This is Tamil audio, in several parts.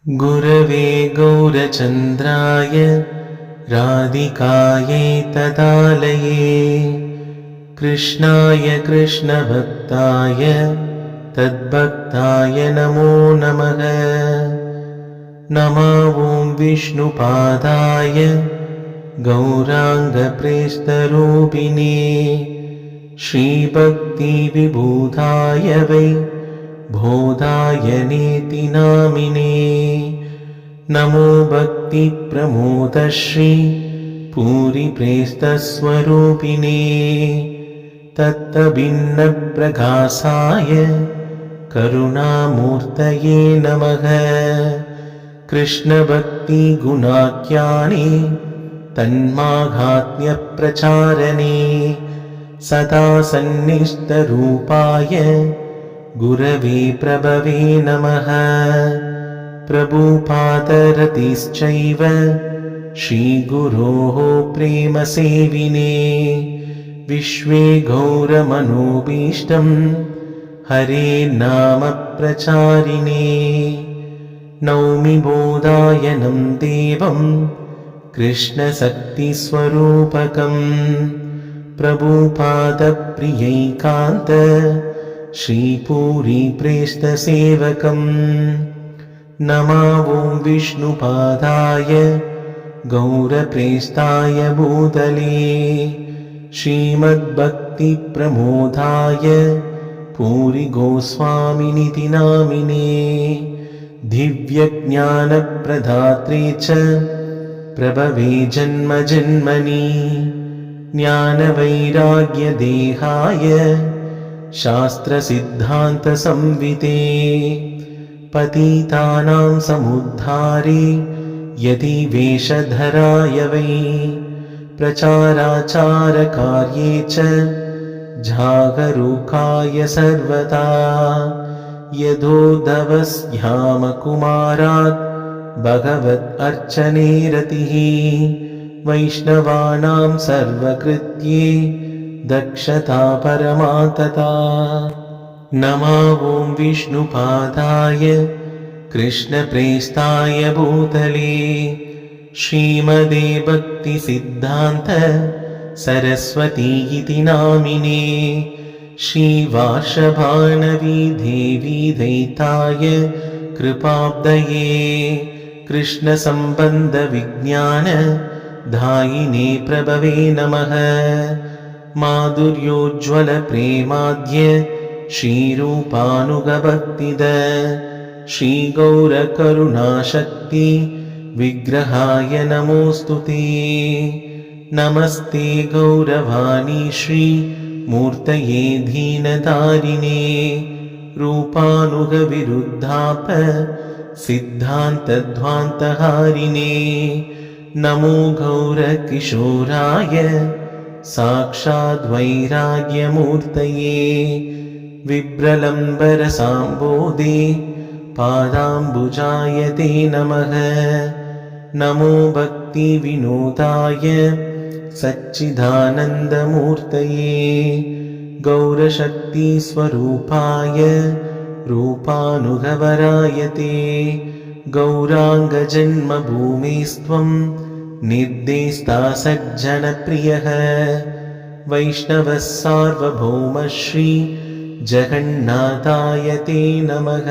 गुरवे गौरचन्द्राय राधिकायै तदालये कृष्णाय कृष्णभक्ताय तद्भक्ताय नमो नमः। नमो ॐ विष्णुपादाय गौराङ्गप्रेष्ठरूपिणे श्रीभक्तिविभूताय वै बोधाय नेति नामिने। नमो भक्तिप्रमोदश्री पूरिप्रेष्ठस्वरूपिणे तत्तभिन्नप्रकाशाय करुणामूर्तये नमः। कृष्णभक्तिगुणाख्याने तन्माहात्म्यप्रचारणे सदा सन्निष्ठरूपाय गुरवे प्रभवे नमः। प्रभुपादरतिश्चैव श्रीगुरोः प्रेमसेविने विश्वे गौरमनोभीष्टं हरे नाम प्रचारिणे। नौमि बोधायनं देवं कृष्णशक्तिस्वरूपकं प्रभुपादप्रियैकान्त श्रीपूरिप्रेष्ठसेवकम्। नमो ॐ विष्णुपादाय गौरप्रेष्ठाय भूतले श्रीमद्भक्तिप्रमोदाय पूरिगोस्वामिनिति नामिने। दिव्यज्ञानप्रदात्रे च प्रभवे जन्मजन्मनि ज्ञानवैराग्यदेहाय शास्त्रसिद्धान्तसंविते पतितानां समुद्धारे यतिवेषधराय वै प्रचाराचारकार्ये च जागरूकाय सर्वदा यदोद्धवस्यामकुमारात् भगवत् अर्चने रतिः वैष्णवानां सर्वकृत्ये दक्षता परमा तथा। नमो ॐ विष्णुपादाय कृष्णप्रेष्ठाय भूतले श्रीमदे भक्तिसिद्धान्त सरस्वतीति नामिने श्रीवार्षभानवी देवी दैताय कृपाब्धये कृष्णसम्बन्धविज्ञान दायिने प्रभवे नमः। माधुर्योज्ज्वलप्रेमाद्य श्रीरूपानुगभक्तिद श्रीगौरकरुणाशक्ति विग्रहाय नमोऽस्तुते। नमस्ते गौरवाणी श्रीमूर्तये दीनधारिणे रूपानुगविरुद्धाप सिद्धान्तध्वान्तहारिणे। नमो गौरकिशोराय साक्षाद्वैराग्यमूर्तये विभ्रलम्बरसाम्बोधे पादाम्बुजाय ते नमः। नमो भक्तिविनोदाय सच्चिदानन्दमूर्तये गौरशक्तिस्वरूपाय रूपानुगवराय ते गौराङ्गजन्मभूमिस्त्वं निर्देष्टा सज्जनप्रियः वैष्णवः सार्वभौमः श्री जगन्नाथाय ते नमः।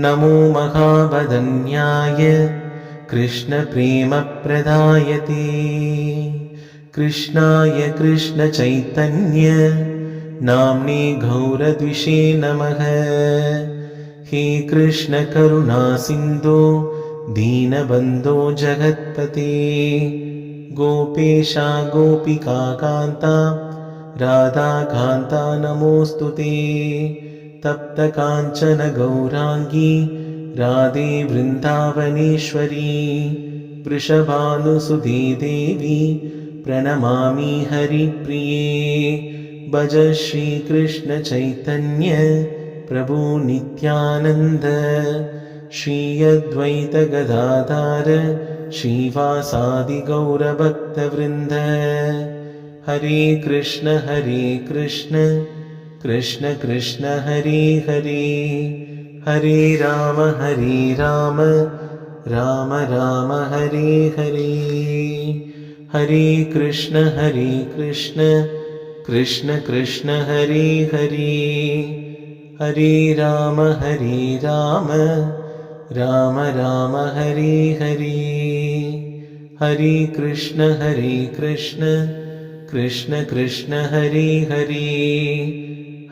नमो महावदन्याय कृष्णप्रेमप्रदायते कृष्णाय कृष्णचैतन्य नाम्ने गौरद्विषे नमः। हे कृष्ण करुणासिन्धो दीनबन्धो जगत्पते गोपेशा गोपिकान्ता राधाकान्ता नमोऽस्तुते। तप्तकाञ्चन गौराङ्गी राधे वृन्दावनेश्वरी वृषभानुसुते देवी प्रणमामि हरिप्रिये। भज श्रीकृष्ण चैतन्य प्रभु नित्यानन्द श्री अद्वैत गदाधर श्रीवासादि गौरभक्तवृन्द। हरे कृष्ण कृष्ण कृष्ण हरे हरे हरे राम राम राम हरे हरे, हरे कृष्ण कृष्ण कृष्ण हरे हरे, हरे राम राम राम हरे हरे, हरे कृष्ण कृष्ण कृष्ण हरे हरे,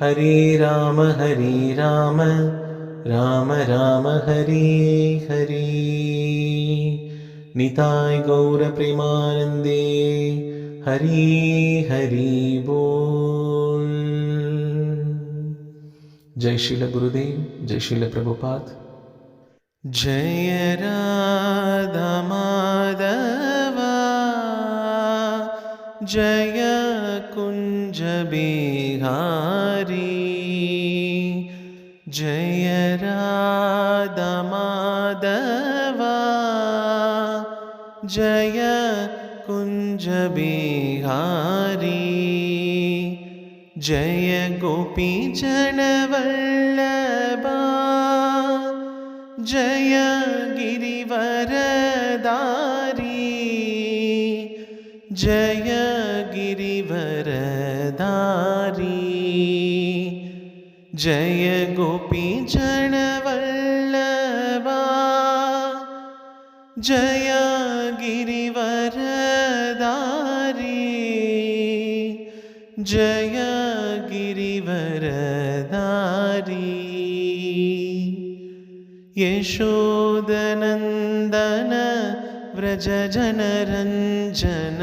हरे राम राम राम हरे हरे। निताय गौर प्रेमानंदे हरि हरि बोल। जय श्रील गुरुदेव, जय श्रील प्रभुपाद। जय राधा माधवा, जय कुंज बिहारी, जय राधा माधवा, जय कुंज बिहारी, जय गोपी जनवल्लभा, जय गिरिवरदारी, जय गिरिवरदारी, जय गोपी जनवल्लभा, जय गिरिवरदारी, जय गिरिवरदारी। यशोदनन्दन व्रज जनरञ्जन,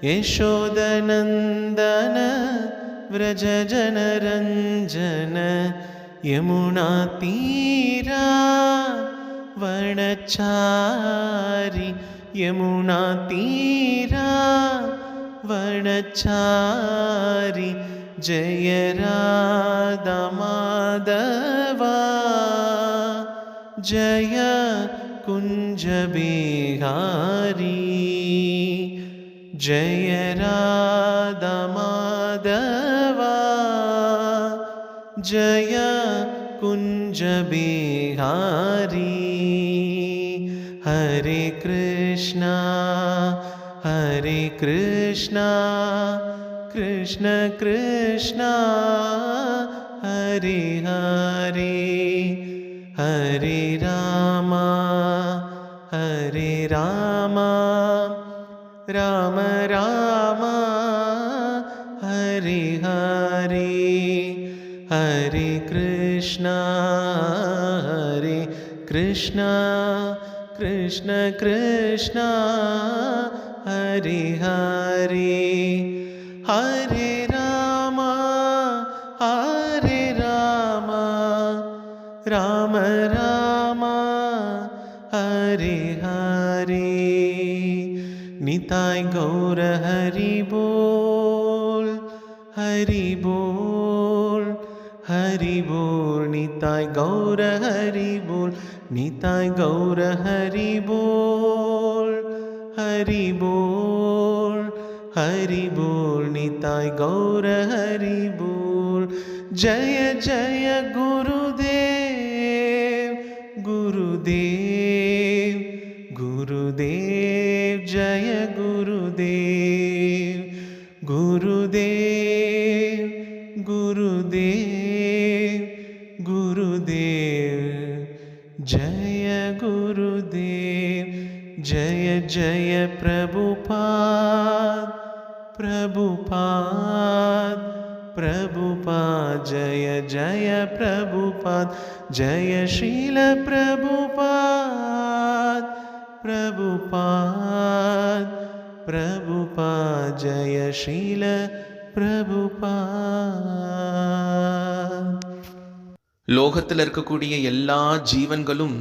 यशोदनन्दन व्रज जनरञ्जन, यमुनातीरा वर्णचारि, यमुनातीरा वर्णचारि, जय राधा माधवा, जय कुंज बिहारी, जय राधा माधवा, जय कुंज बिहारी। हरे कृष्णा कृष्ण कृष्ण हरे हरे, हरे राम राम राम हरे हरे, हरे कृष्ण कृष्ण कृष्ण हरे हरे, हरे राम राम राम हरे हरे। निताय गौर हरि बोल, हरि बोल, हरि बोल। निताय गौर हरि बोल, निताय गौर हरि बोल, हरि बोल, हरि बोल। निताय गौर हरि बोल। जय जय गुरुदेव, गुरुदेव, गुरुदेव, जय गुरुदेव, गुरुदेव, गुरुदेव, गुरुदेव, जय गुरुदेव। जय जय प्रभुपाद, प्रभुपाद, प्रभुपाद, जय जय प्रभुपाद, जय श्रील प्रभुपाद, प्रभुपाद, प्रभुपाद, जय श्रील प्रभुपाद. லோகத்தில் இருக்கக்கூடிய எல்லா ஜீவன்களும்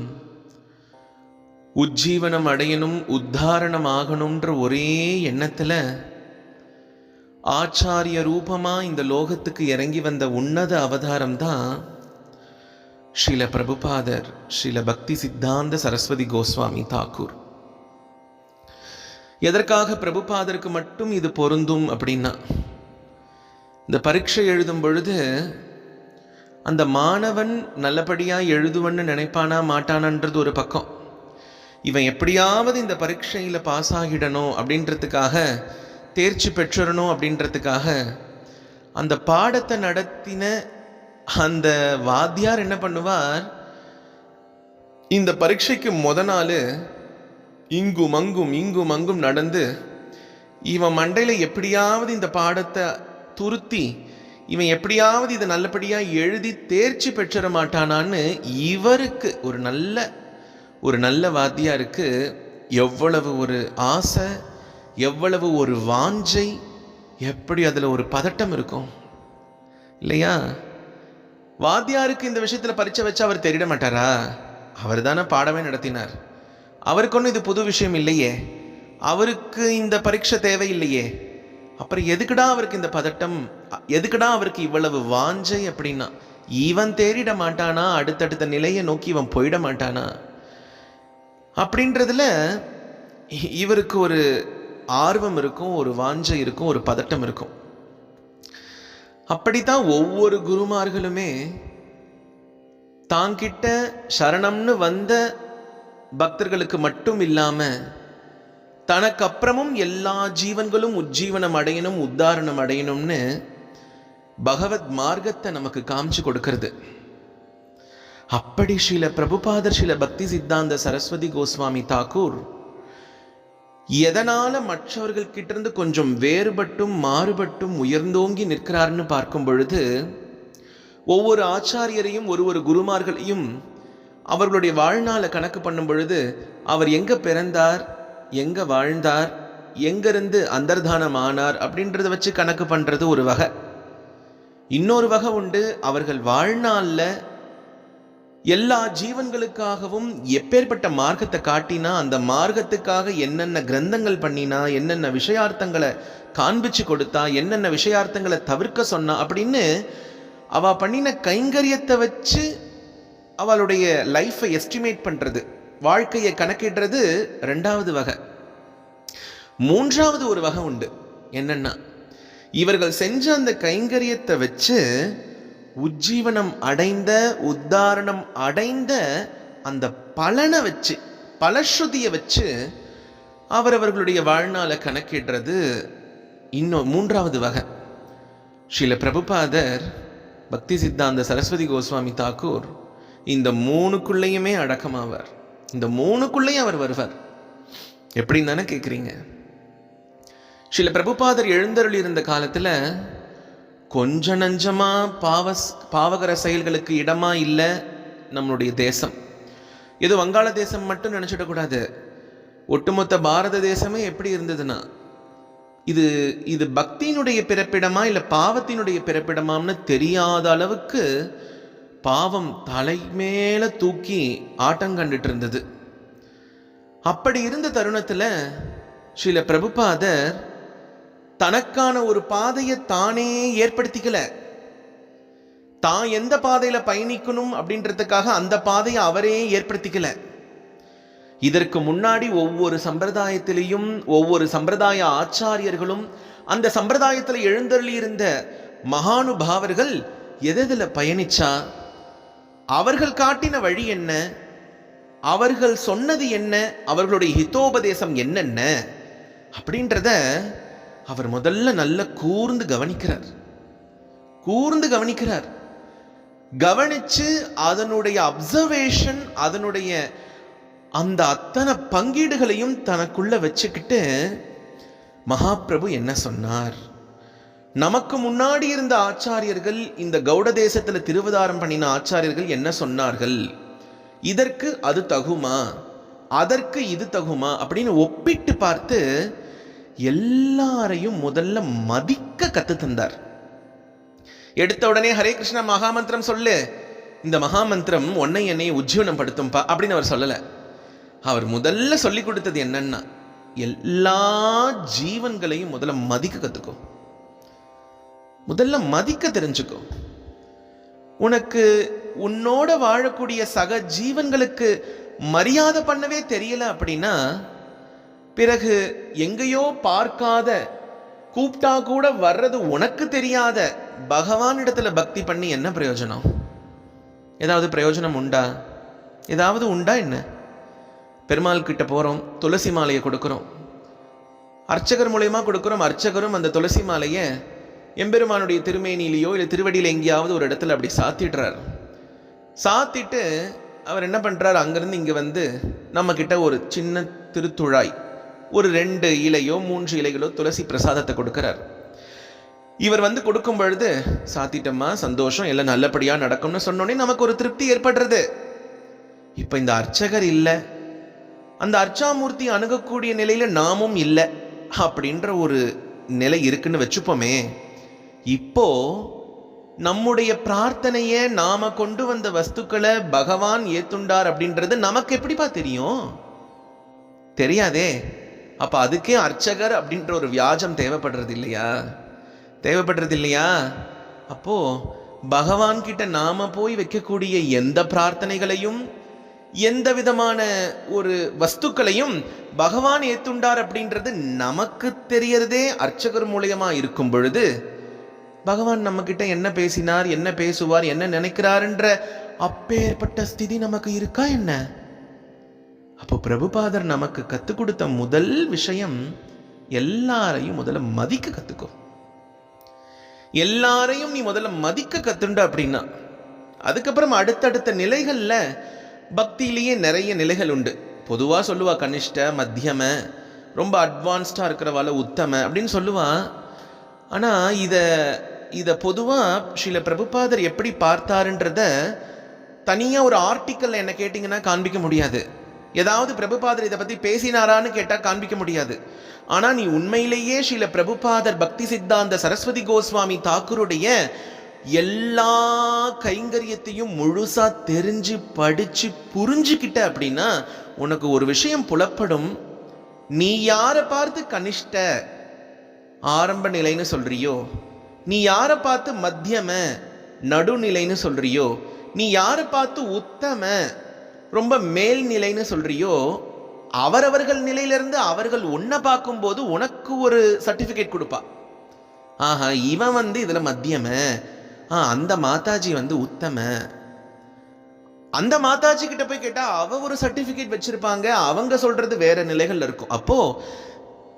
உஜ்ஜீவனம் அடையணும், உத்தாரணம் ஆகணும்ன்ற ஒரே எண்ணத்தில் ஆச்சாரிய ரூபமா இந்த லோகத்துக்கு இறங்கி வந்த உன்னத அவதாரம் தான் ஸ்ரீல பிரபுபாதர், ஸ்ரீல பக்தி சித்தாந்த சரஸ்வதி கோஸ்வாமி தாக்கூர். எதற்காக பிரபுபாதருக்கு மட்டும் இது பொருந்தும் அப்படின்னா, இந்த பரீட்சை எழுதும் பொழுது அந்த மாணவன் நல்லபடியாக எழுதுவன்னு நினைப்பானா மாட்டானான்றது ஒரு பக்கம். இவன் எப்படியாவது இந்த பரீட்சையில் பாஸ் ஆகிடணும் அப்படின்றதுக்காக, தேர்ச்சி பெற்றணும் அப்படின்றதுக்காக அந்த பாடத்தை நடத்தின அந்த வாத்தியார் என்ன பண்ணுவார், இந்த பரீட்சைக்கு நாள் இங்கும் அங்கும் நடந்து இவன் மண்டையில் எப்படியாவது இந்த பாடத்தை துருத்தி இவன் எப்படியாவது இதை நல்லபடியாக எழுதி தேர்ச்சி பெற்றிட மாட்டானான்னு இவருக்கு ஒரு நல்ல வாத்தியாருக்கு எவ்வளவு ஒரு ஆசை, எவ்வளவு ஒரு வாஞ்சை, எப்படி அதில் ஒரு பதட்டம் இருக்கும் இல்லையா? வாத்தியாருக்கு இந்த விஷயத்தில் பரீட்சை வச்சு அவர் தெரிவிட மாட்டாரா? அவர் தானே பாடமே நடத்தினார். அவருக்கு ஒன்றும் இது புது விஷயம் இல்லையே, அவருக்கு இந்த பரீட்சை தேவையில்லையே. அப்புறம் எதுக்குடா அவருக்கு இந்த பதட்டம், எதுக்குடா அவருக்கு இவ்வளவு வாஞ்சை? அப்படின்னா இவன் தேறிட மாட்டானா? அடுத்தடுத்த நிலையை நோக்கி இவன் போயிட மாட்டானா? அப்படின்றதுல இவருக்கு ஒரு ஆர்வம் இருக்கும், ஒரு வாஞ்சை இருக்கும், ஒரு பதட்டம் இருக்கும். அப்படித்தான் ஒவ்வொரு குருமார்களுமே தாங்கிட்ட சரணம்னு வந்த பக்தர்களுக்கு மட்டும் இல்லாம தனக்கு அப்புறமும் எல்லா ஜீவன்களும் உஜ்ஜீவனம் அடையணும், உத்தாரணம் அடையணும்னு பகவத் மார்க்கத்தை நமக்கு காமிச்சு கொடுக்கிறது. அப்படி ஸ்ரீல பிரபுபாதர் ஸ்ரீல பக்தி சித்தாந்த சரஸ்வதி கோஸ்வாமி தாக்கூர் எதனால மற்றவர்கள் கிட்ட இருந்து கொஞ்சம் வேறுபட்டும் மாறுபட்டும் உயர்ந்தோங்கி நிற்கிறார்னு பார்க்கும் பொழுது, ஒவ்வொரு ஆச்சாரியரையும் ஒரு குருமார்களையும் அவர்களுடைய வாழ்நாளை கணக்கு பண்ணும் பொழுது, அவர் எங்க பிறந்தார், எங்க வாழ்ந்தார், எங்கிருந்து அந்தர்தானம் ஆனார் அப்படின்றத வச்சு கணக்கு பண்றது ஒரு வகை. இன்னொரு வகை உண்டு, அவர்கள் வாழ்நாளில் எல்லா ஜீவன்களுக்காகவும் எப்பேற்பட்ட மார்க்கத்தை காட்டினா, அந்த மார்க்கத்துக்காக என்னென்ன கிரந்தங்கள் பண்ணினா, என்னென்ன விஷயார்த்தங்களை காண்பிச்சு கொடுத்தா, என்னென்ன விஷயார்த்தங்களை தவிர்க்க சொன்னா அப்படின்னு அவ பண்ணின கைங்கரியத்தை வச்சு அவளுடைய லைஃப்பை எஸ்டிமேட் பண்றது, வாழ்க்கையை கணக்கிடுறது ரெண்டாவது வகை. மூன்றாவது ஒரு வகை உண்டு. என்னன்னா, இவர்கள் செஞ்ச அந்த கைங்கரியத்தை வச்சு உஜ்ஜீவனம் அடைந்த, உத்தாரணம் அடைந்த அந்த பலனை வச்சு, பலஸ்ருதியை வச்சு அவரவர்களுடைய வாழ்நாளை கணக்கிடுறது இன்னும் மூன்றாவது வகை. ஸ்ரீல பிரபுபாதர் பக்தி சித்தாந்த சரஸ்வதி கோஸ்வாமி தாக்கூர் இந்த மூணுக்குள்ளேயுமே அடக்கமாவார். இந்த மூணுக்குள்ளேயும் அவர் வருவார். எப்படின்னு தானே கேட்குறீங்க? ஸ்ரீல பிரபுபாதர் எழுந்தருள் இருந்த காலத்தில் கொஞ்ச நஞ்சமா பாவகர செயல்களுக்கு இடமா இல்லை நம்மளுடைய தேசம். ஏதோ வங்காள தேசம் மட்டும் நினச்சிடக்கூடாது. ஒட்டுமொத்த பாரத தேசமே எப்படி இருந்ததுன்னா, இது பக்தியினுடைய பிறப்பிடமா இல்லை பாவத்தினுடைய பிறப்பிடமாம்னு தெரியாத அளவுக்கு பாவம் தலை மேல தூக்கி ஆட்டங்கண்டுட்டு இருந்தது. அப்படி இருந்த தருணத்தில் ஸ்ரீல பிரபுபாதர் தனக்கான ஒரு பாதையை தானே ஏற்படுத்திக்கல. தான் எந்த பாதையில பயணிக்கணும் அப்படின்றதுக்காக அந்த பாதையை அவரே ஏற்படுத்திக்கல. இதற்கு முன்னாடி ஒவ்வொரு சம்பிரதாயத்திலையும் ஒவ்வொரு சம்பிரதாய ஆச்சாரியர்களும் அந்த சம்பிரதாயத்தில் எழுந்தருளி இருந்த மகானுபாவர்கள் எதில் பயணிச்சா, அவர்கள் காட்டின வழி என்ன, அவர்கள் சொன்னது என்ன, அவர்களுடைய ஹிதோபதேசம் என்னென்ன அப்படின்றத அவர் முதல்ல நல்ல கூர்ந்து கவனிக்கிறார். கவனிச்சு அதனுடைய அப்சர்வேஷன், அதனுடைய அந்த அத்தனை பங்கீடுகளையும் தனக்குள்ள வச்சுக்கிட்டு மகாபிரபு என்ன சொன்னார், நமக்கு முன்னாடி இருந்த ஆச்சாரியர்கள், இந்த கௌட தேசத்துல திருவதாரம் பண்ணின ஆச்சாரியர்கள் என்ன சொன்னார்கள், இதற்கு அது தகுமா, அதற்கு இது தகுமா அப்படின்னு ஒப்பிட்டு பார்த்து எல்லாரையும் முதல்ல மதிக்க கத்து தந்தார். எடுத்த உடனே ஹரே கிருஷ்ணா மகாமந்திரம் சொல்லு, இந்த மகாமந்திரம் உன்னை என்னை உஜ்ஜீவனம் படுத்தும்பா அப்படின்னு அவர் சொல்லல. அவர் முதல்ல சொல்லி கொடுத்தது என்னன்னா, எல்லா ஜீவன்களையும் முதல்ல மதிக்க கத்துக்கோ, முதல்ல மதிக்க தெரிஞ்சுக்கோ. உனக்கு உன்னோட வாழக்கூடிய சக ஜீவன்களுக்கு மரியாதை பண்ணவே தெரியல அப்படின்னா, பிறகு எங்கேயோ பார்க்காத, கூப்பிட்டா கூட வர்றது உனக்கு தெரியாத பகவான் இடத்துல பக்தி பண்ணி என்ன பிரயோஜனம்? ஏதாவது பிரயோஜனம் உண்டா? ஏதாவது உண்டா என்ன? பெருமாள் கிட்ட போகிறோம், துளசி மாலையை கொடுக்குறோம், அர்ச்சகர் மூலயமா கொடுக்குறோம். அர்ச்சகரும் அந்த துளசி மாலையை எம்பெருமானுடைய திருமேனிலேயோ இல்லை திருவடியில் எங்கேயாவது ஒரு இடத்துல அப்படி சாத்திடுறார். சாத்திட்டு அவர் என்ன பண்ணுறார், அங்கேருந்து இங்கே வந்து நம்மக்கிட்ட ஒரு சின்ன திருத்துழாய், ஒரு 2 இலையோ 3 இலைகளோ துளசி பிரசாதத்தை கொடுக்குறார். இவர் வந்து கொடுக்கும் பொழுது, சாத்திட்டம்மா, சந்தோஷம், எல்லாம் நல்லபடியாக நடக்கும்னு சொன்னோடனே நமக்கு ஒரு திருப்தி ஏற்படுறது. இப்போ இந்த அர்ச்சகர் இல்லை, அந்த அர்ச்சாமூர்த்தி அணுகக்கூடிய நிலையில நாமும் இல்லை அப்படின்ற ஒரு நிலை இருக்குன்னு வச்சுப்போமே. இப்போ நம்முடைய பிரார்த்தனையை நாம கொண்டு வந்த வஸ்துக்களை பகவான் ஏத்துண்டார் அப்படின்றது நமக்கு எப்படிப்பா தெரியும்? தெரியாதே. அப்ப அதுக்கே அர்ச்சகர் அப்படின்ற ஒரு வியாஜம் தேவைப்படுறது இல்லையா? தேவைப்படுறது இல்லையா? அப்போ பகவான் கிட்ட நாம போய் வைக்கக்கூடிய எந்த பிரார்த்தனைகளையும் எந்த விதமான ஒரு வஸ்துக்களையும் பகவான் ஏத்துண்டார் அப்படின்றது நமக்கு தெரியறதே அர்ச்சகர் மூலியமா இருக்கும் பொழுது, பகவான் நம்ம கிட்ட என்ன பேசினார், என்ன பேசுவார், என்ன நினைக்கிறாருன்ற அப்பேற்பட்ட ஸ்திதி நமக்கு இருக்கா என்ன? அப்போ பிரபுபாதர் நமக்கு கற்றுக் கொடுத்த முதல் விஷயம், எல்லாரையும் முதல்ல மதிக்க கத்துக்கோ. எல்லாரையும் நீ முதல்ல மதிக்க கத்துண்ட அப்படின்னா, அதுக்கப்புறம் அடுத்தடுத்த நிலைகள்ல பக்தியிலேயே நிறைய நிலைகள் உண்டு. பொதுவாக சொல்லுவா கனிஷ்ட, மத்தியம, ரொம்ப அட்வான்ஸ்டாக இருக்கிறவால உத்தம அப்படின்னு சொல்லுவா. ஆனால் இதை பொதுவாக ஸ்ரீல பிரபுபாதர் எப்படி பார்த்தாருன்றத தனியாக ஒரு ஆர்டிக்கல் என்ன கேட்டிங்கன்னா காண்பிக்க முடியாது. ஏதாவது பிரபுபாதர் இதை பற்றி பேசினாரான்னு கேட்டால் காண்பிக்க முடியாது. ஆனால் நீ உண்மையிலேயே ஸ்ரீல பிரபுபாதர் பக்தி சித்தாந்த சரஸ்வதி கோஸ்வாமி தாக்கூருடைய எல்லா கைங்கரியத்தையும் முழுசா தெரிஞ்சு படிச்சு புரிஞ்சுக்கிட்ட அப்படின்னா உனக்கு ஒரு விஷயம் புலப்படும். நீ யாரை பார்த்து கனிஷ்ட ஆரம்ப நிலைன்னு சொல்றியோ, நீ யாரை பார்த்து மத்தியம நடுநிலைன்னு சொல்றியோ, நீ யாரை பார்த்து உத்தம ரொம்ப மேல்நிலைன்னு சொல்றியோ, அவரவர்கள் நிலையிலிருந்து அவர்கள் உன்னை பார்க்கும்போது உனக்கு ஒரு சர்டிஃபிகேட் கொடுப்பா. ஆஹா, இவன் வந்து இதுல மத்தியம, அந்த மாதாஜி வந்து உத்தம. அந்த மாதாஜி கிட்ட போய் கேட்டா அவ ஒரு சர்டிபிகேட் வச்சிருப்பாங்க, அவங்க சொல்றது வேற நிலைகள்ல இருக்கும். அப்போ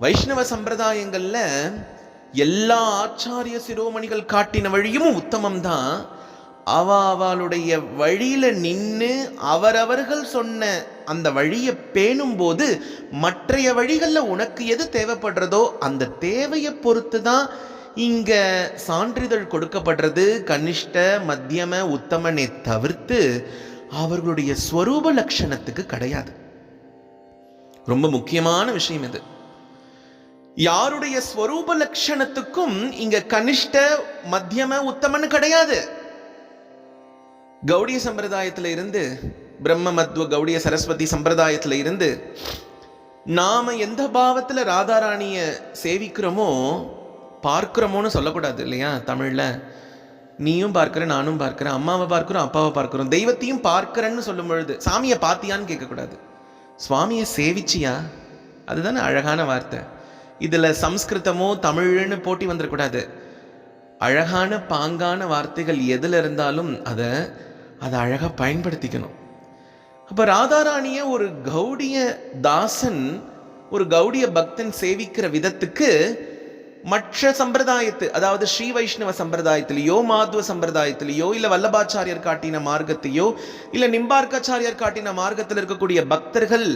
வைஷ்ணவ சம்பிரதாயங்கள்ல எல்லா ஆச்சாரிய சிரோமணிகள் காட்டின வழியும் உத்தமம் தான். அவளுடைய வழியில நின்று அவரவர்கள் சொன்ன அந்த வழியை பேணும் போது மற்றைய வழிகள்ல உனக்கு எது தேவைப்படுறதோ அந்த தேவையை பொறுத்து தான் இங்க சான்றிதழ் கொடுக்கப்படுறது. கனிஷ்ட, மத்தியம, உத்தமனை தவிர்த்து அவர்களுடைய ஸ்வரூப லட்சணத்துக்கு கிடையாது. ரொம்ப முக்கியமான விஷயம் இது. யாருடைய ஸ்வரூப லட்சணத்துக்கும் இங்க கனிஷ்ட, மத்தியம, உத்தமன்னு கிடையாது. கௌடிய சம்பிரதாயத்துல இருந்து, பிரம்ம மத்வ கௌடிய சரஸ்வதி சம்பிரதாயத்துல இருந்து நாம எந்த பாவத்துல ராதாராணிய சேவிக்கிறோமோ பார்க்கிறோமோன்னு சொல்லக்கூடாது இல்லையா? தமிழ்ல நீயும் பார்க்கிற, நானும் பார்க்கிறேன், அம்மாவை பார்க்கிறோம், அப்பாவை பார்க்கிறோம், தெய்வத்தையும் பார்க்கிறேன்னு சொல்லும் பொழுது சாமியை பார்த்தியான்னு கேட்கக்கூடாது, சுவாமியை சேவிச்சியா, அதுதானே அழகான வார்த்தை. இதுல சம்ஸ்கிருதமோ தமிழ்னு போட்டி வந்துடக்கூடாது. அழகான பாங்கான வார்த்தைகள் எதுல இருந்தாலும் அதை அழகா பயன்படுத்திக்கணும். அப்ப ராதாராணிய ஒரு கௌடிய தாசன், ஒரு கௌடிய பக்தன் சேவிக்கிற விதத்துக்கு மற்ற சம்பிரதாயத்து, அதாவது ஸ்ரீ வைஷ்ணவ சம்பிரதாயத்திலேயோ மாத்வ சம்பிரதாயத்திலேயோ இல்ல வல்லபாச்சாரியர் காட்டின மார்க்கத்தையோ இல்ல நிம்பார்க்காச்சாரியர் காட்டின மார்க்கத்தில் இருக்கக்கூடிய பக்தர்கள்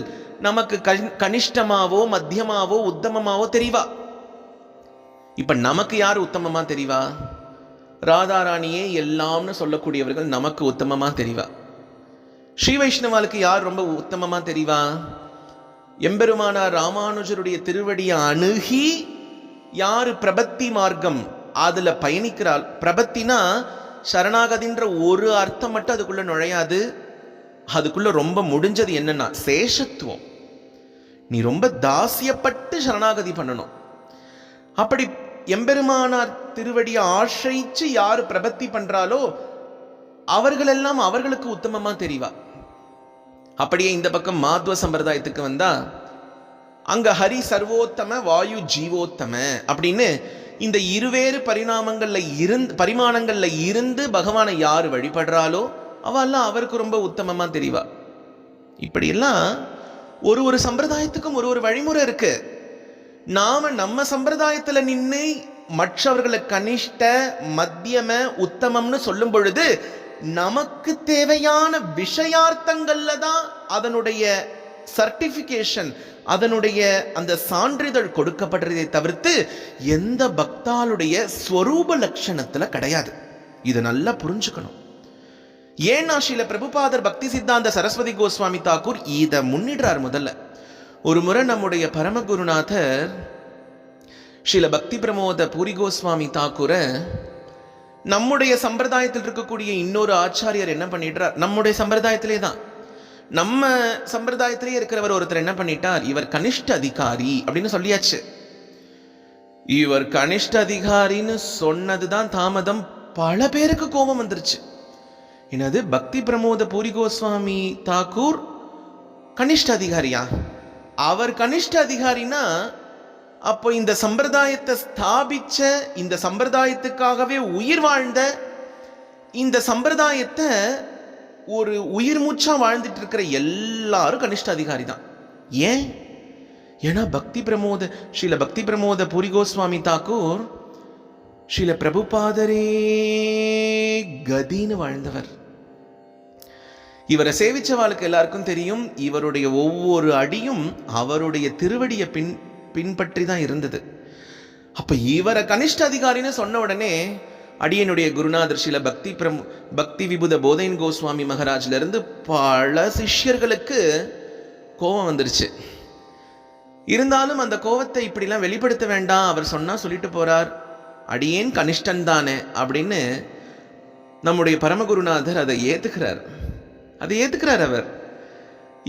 நமக்கு கனிஷ்டமாவோ மத்தியமாவோ உத்தமமாவோ தெரிவா. இப்ப நமக்கு யார் உத்தமமா தெரிவா? ராதாராணியே எல்லாம்னு சொல்லக்கூடியவர்கள் நமக்கு உத்தமமா தெரிவா. ஸ்ரீ வைஷ்ணவாளுக்கு யார் ரொம்ப உத்தமமா தெரிவா? எம்பெருமானார் ராமானுஜருடைய திருவடியை அணுகி யாரு பிரபத்தி மார்க்கம் அதுல பயணிக்கிறாள். பிரபத்தினா சரணாகதின்ற ஒரு அர்த்தம் மட்டும் அதுக்குள்ள நுழையாது. அதுக்குள்ள ரொம்ப முடிஞ்சது என்னன்னா சேஷத்துவம். நீ ரொம்ப தாசியப்பட்டு சரணாகதி பண்ணணும். அப்படி எம்பெருமானார் திருவடியை ஆශ්‍රயிச்சு யாரு பிரபத்தி பண்றாலோ அவர்கள் எல்லாம் அவர்களுக்கு உத்தமமா தெரிவா. அப்படியே இந்த பக்கம் மாத்வ சம்பிரதாயத்துக்கு வந்தா அங்க ஹரி சர்வோத்தம வாயு ஜீவோத்தம அப்படின்னு இந்த இருவேறு பரிமாணங்கள்ல இருந்து பகவானை யாரு வழிபடுறாலோ அவெல்லாம் அவருக்கு ரொம்ப உத்தமமா தெரியவா. இப்படியெல்லாம் ஒரு சம்பிரதாயத்துக்கும் ஒரு வழிமுறை இருக்கு. நாம நம்ம சம்பிரதாயத்துல நின்று மற்றவர்களை கனிஷ்ட, மத்தியம, உத்தமம்னு சொல்லும் பொழுது நமக்கு தேவையான விஷயார்த்தங்கள்ல தான் அதனுடைய சர்டிபிகேஷன், அதனுடைய அந்த சான்றிதழ் கொடுக்கப்படுறதை தவிர்த்து எந்த பக்தாளுடைய ஸ்வரூப லட்சணத்துல கிடையாது. இதை நல்லா புரிஞ்சுக்கணும். ஏன்னா ஸ்ரீல பிரபுபாதர் பக்தி சித்தாந்த சரஸ்வதி கோஸ்வாமி தாக்கூர் இதை முன்னிடுறார். முதல்ல ஒரு முறை நம்முடைய பரமகுருநாதர் ஸ்ரீல பக்தி பிரமோத பூரி கோஸ்வாமி தாக்கூரை நம்முடைய சம்பிரதாயத்தில் இருக்கக்கூடிய இன்னொரு ஆச்சாரியர் என்ன பண்ணிடுறார், நம்முடைய சம்பிரதாயத்திலே தான், நம்ம சம்பிரதாயத்திலே இருக்கிறவர் ஒருத்தர் என்ன பண்ணிட்டார், இவர் கனிஷ்ட அதிகாரி அப்படின்னு சொல்லியாச்சு. இவர் கனிஷ்ட அதிகாரின்னு சொன்னதுதான் தாமதம். பல பேருக்கு கோபம் வந்துருச்சு. என்னது, பக்தி பிரமோத பூரி கோஸ்வாமி தாக்கூர் கனிஷ்ட அதிகாரியா? அவர் கனிஷ்ட அதிகாரினா அப்போ இந்த சம்பிரதாயத்தை ஸ்தாபிச்ச, இந்த சம்பிரதாயத்துக்காகவே உயிர் வாழ்ந்த, இந்த சம்பிரதாயத்தை ஒரு உயிர் மூச்சா வாழ்ந்துட்டு இருக்கிற எல்லாரும் கனிஷ்ட அதிகாரி தான். ஏன்? ஏன்னா ஸ்ரீல பக்தி பிரமோத பூரி கோஸ்வாமி தாக்கூர் ஸ்ரீல பிரபுபாதரே கதின்னு வாழ்ந்தவர். இவரை சேவிச்சவாளுக்கு எல்லாருக்கும் தெரியும், இவருடைய ஒவ்வொரு அடியும் அவருடைய திருவடியை பின்பற்றி தான் இருந்தது. அப்ப இவரை கனிஷ்ட அதிகாரின்னு சொன்ன உடனே அடியனுடைய குருநாதர் ஸ்ரீல பக்தி விபுத போதைன் கோஸ்வாமி மகாராஜ்ல இருந்து பல சிஷ்யர்களுக்கு கோபம் வந்துருச்சு. இருந்தாலும் அந்த கோபத்தை இப்படிலாம் வெளிப்படுத்த வேண்டாம், அவர் சொன்னா சொல்லிட்டு போறார், அடியேன் கனிஷ்டன் தானே அப்படின்னு நம்முடைய பரமகுருநாதர் அதை ஏத்துக்கிறார். அவர்